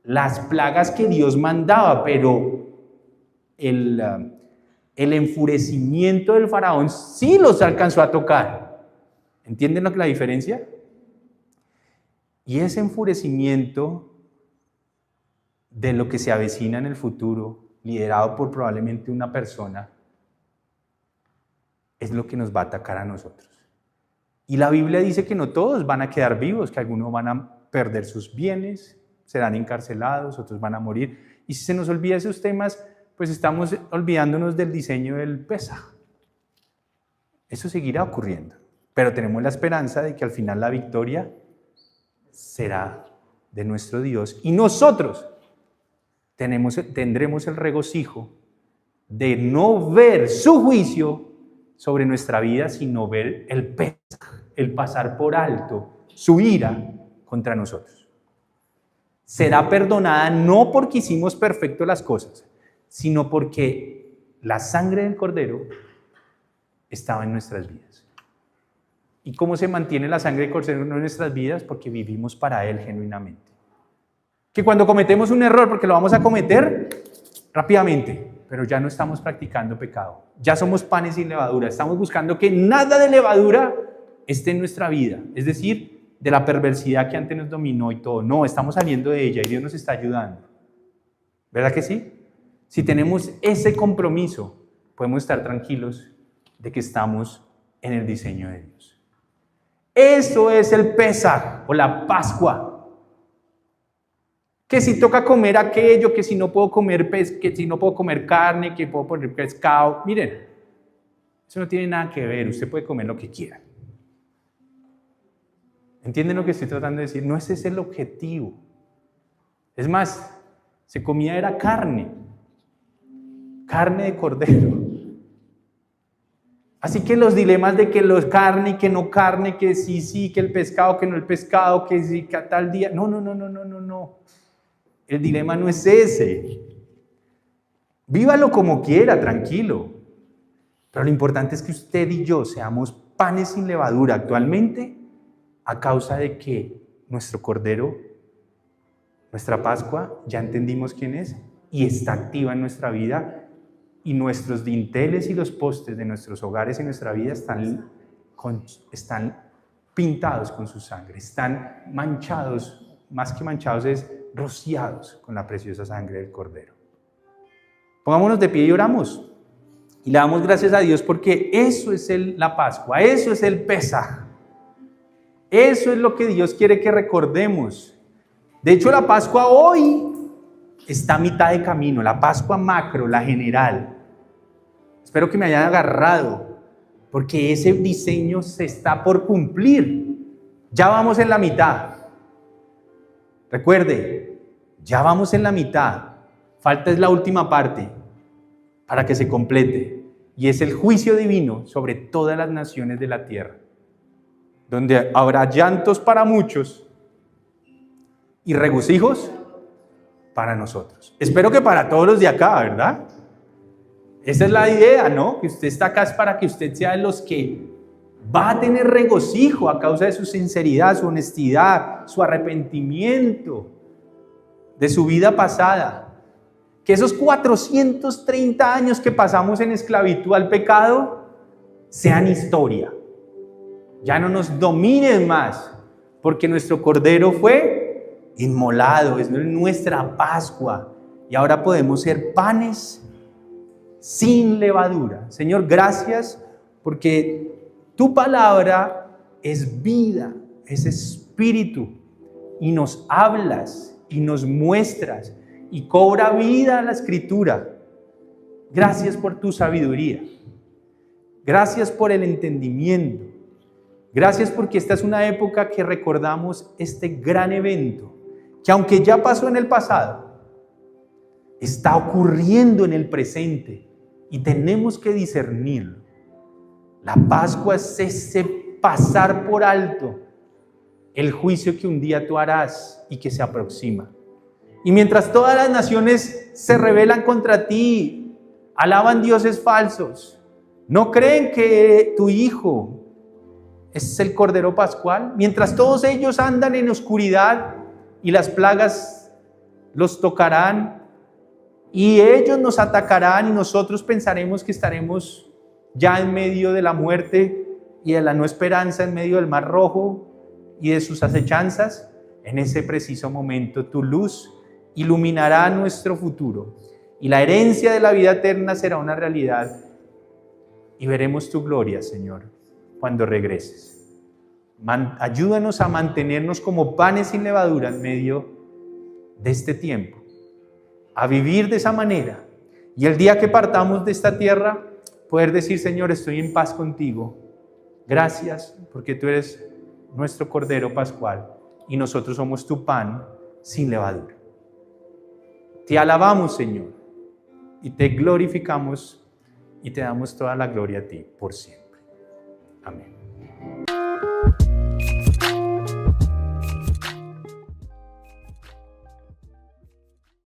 Las plagas que Dios mandaba, pero el enfurecimiento del faraón sí los alcanzó a tocar. ¿Entienden la diferencia? Y ese enfurecimiento de lo que se avecina en el futuro, liderado por probablemente una persona, es lo que nos va a atacar a nosotros. Y la Biblia dice que no todos van a quedar vivos, que algunos van a perder sus bienes, serán encarcelados, otros van a morir. Y si se nos olvida esos temas, pues estamos olvidándonos del diseño del Pesaj. Eso seguirá ocurriendo, pero tenemos la esperanza de que al final la victoria será de nuestro Dios y nosotros tendremos el regocijo de no ver su juicio sobre nuestra vida, sino ver el Pesaj, el pasar por alto su ira contra nosotros. Será perdonada no porque hicimos perfecto las cosas, sino porque la sangre del Cordero estaba en nuestras vidas. ¿Y cómo se mantiene la sangre del Cordero en nuestras vidas? Porque vivimos para Él genuinamente. Que cuando cometemos un error, porque lo vamos a cometer rápidamente, pero ya no estamos practicando pecado. Ya somos panes sin levadura. Estamos buscando que nada de levadura esté en nuestra vida. Es decir, de la perversidad que antes nos dominó y todo. No, estamos saliendo de ella y Dios nos está ayudando. ¿Verdad que sí? Si tenemos ese compromiso, podemos estar tranquilos de que estamos en el diseño de Dios. Eso es el Pesaj o la Pascua. Que si toca comer aquello, que si no puedo comer que si no puedo comer carne, que puedo poner pescado. Miren, eso no tiene nada que ver. Usted puede comer lo que quiera. ¿Entienden lo que estoy tratando de decir? No ese es el objetivo. Es más, se comía era carne de cordero. Así que los dilemas de que los carne y que no carne, que sí, que el pescado, que no el pescado, que sí, que a tal día. No. El dilema no es ese. Vívalo como quiera, tranquilo. Pero lo importante es que usted y yo seamos panes sin levadura actualmente, a causa de que nuestro Cordero, nuestra Pascua, ya entendimos quién es y está activa en nuestra vida, y nuestros dinteles y los postes de nuestros hogares y nuestra vida están pintados con su sangre, están manchados, más que manchados es rociados con la preciosa sangre del Cordero. Pongámonos de pie y oramos y le damos gracias a Dios porque eso es la Pascua, eso es el Pesaj. Eso es lo que Dios quiere que recordemos. De hecho, la Pascua hoy está a mitad de camino, la Pascua macro, la general. Espero que me hayan agarrado, porque ese diseño se está por cumplir. Ya vamos en la mitad. Recuerde, ya vamos en la mitad. Falta es la última parte para que se complete. Y es el juicio divino sobre todas las naciones de la tierra, donde habrá llantos para muchos y regocijos para nosotros. Espero que para todos los de acá, ¿verdad? Esa es la idea, ¿no? Que usted está acá es para que usted sea de los que va a tener regocijo a causa de su sinceridad, su honestidad, su arrepentimiento de su vida pasada. Que esos 430 años que pasamos en esclavitud al pecado sean historia. Ya no nos dominen más, porque nuestro Cordero fue inmolado, es nuestra Pascua. Y ahora podemos ser panes sin levadura. Señor, gracias porque tu palabra es vida, es espíritu, y nos hablas y nos muestras y cobra vida a la Escritura. Gracias por tu sabiduría. Gracias por el entendimiento. Gracias porque esta es una época que recordamos este gran evento, que aunque ya pasó en el pasado, está ocurriendo en el presente y tenemos que discernirlo. La Pascua es ese pasar por alto el juicio que un día tú harás y que se aproxima. Y mientras todas las naciones se rebelan contra ti, alaban dioses falsos, no creen que tu Hijo es el Cordero Pascual, mientras todos ellos andan en oscuridad y las plagas los tocarán y ellos nos atacarán y nosotros pensaremos que estaremos ya en medio de la muerte y de la no esperanza, en medio del Mar Rojo y de sus acechanzas, en ese preciso momento tu luz iluminará nuestro futuro y la herencia de la vida eterna será una realidad y veremos tu gloria, Señor, cuando regreses. Ayúdanos a mantenernos como panes sin levadura en medio de este tiempo, a vivir de esa manera y el día que partamos de esta tierra poder decir, Señor, estoy en paz contigo. Gracias porque tú eres nuestro Cordero Pascual y nosotros somos tu pan sin levadura. Te alabamos, Señor, y te glorificamos y te damos toda la gloria a ti por siempre. Amén.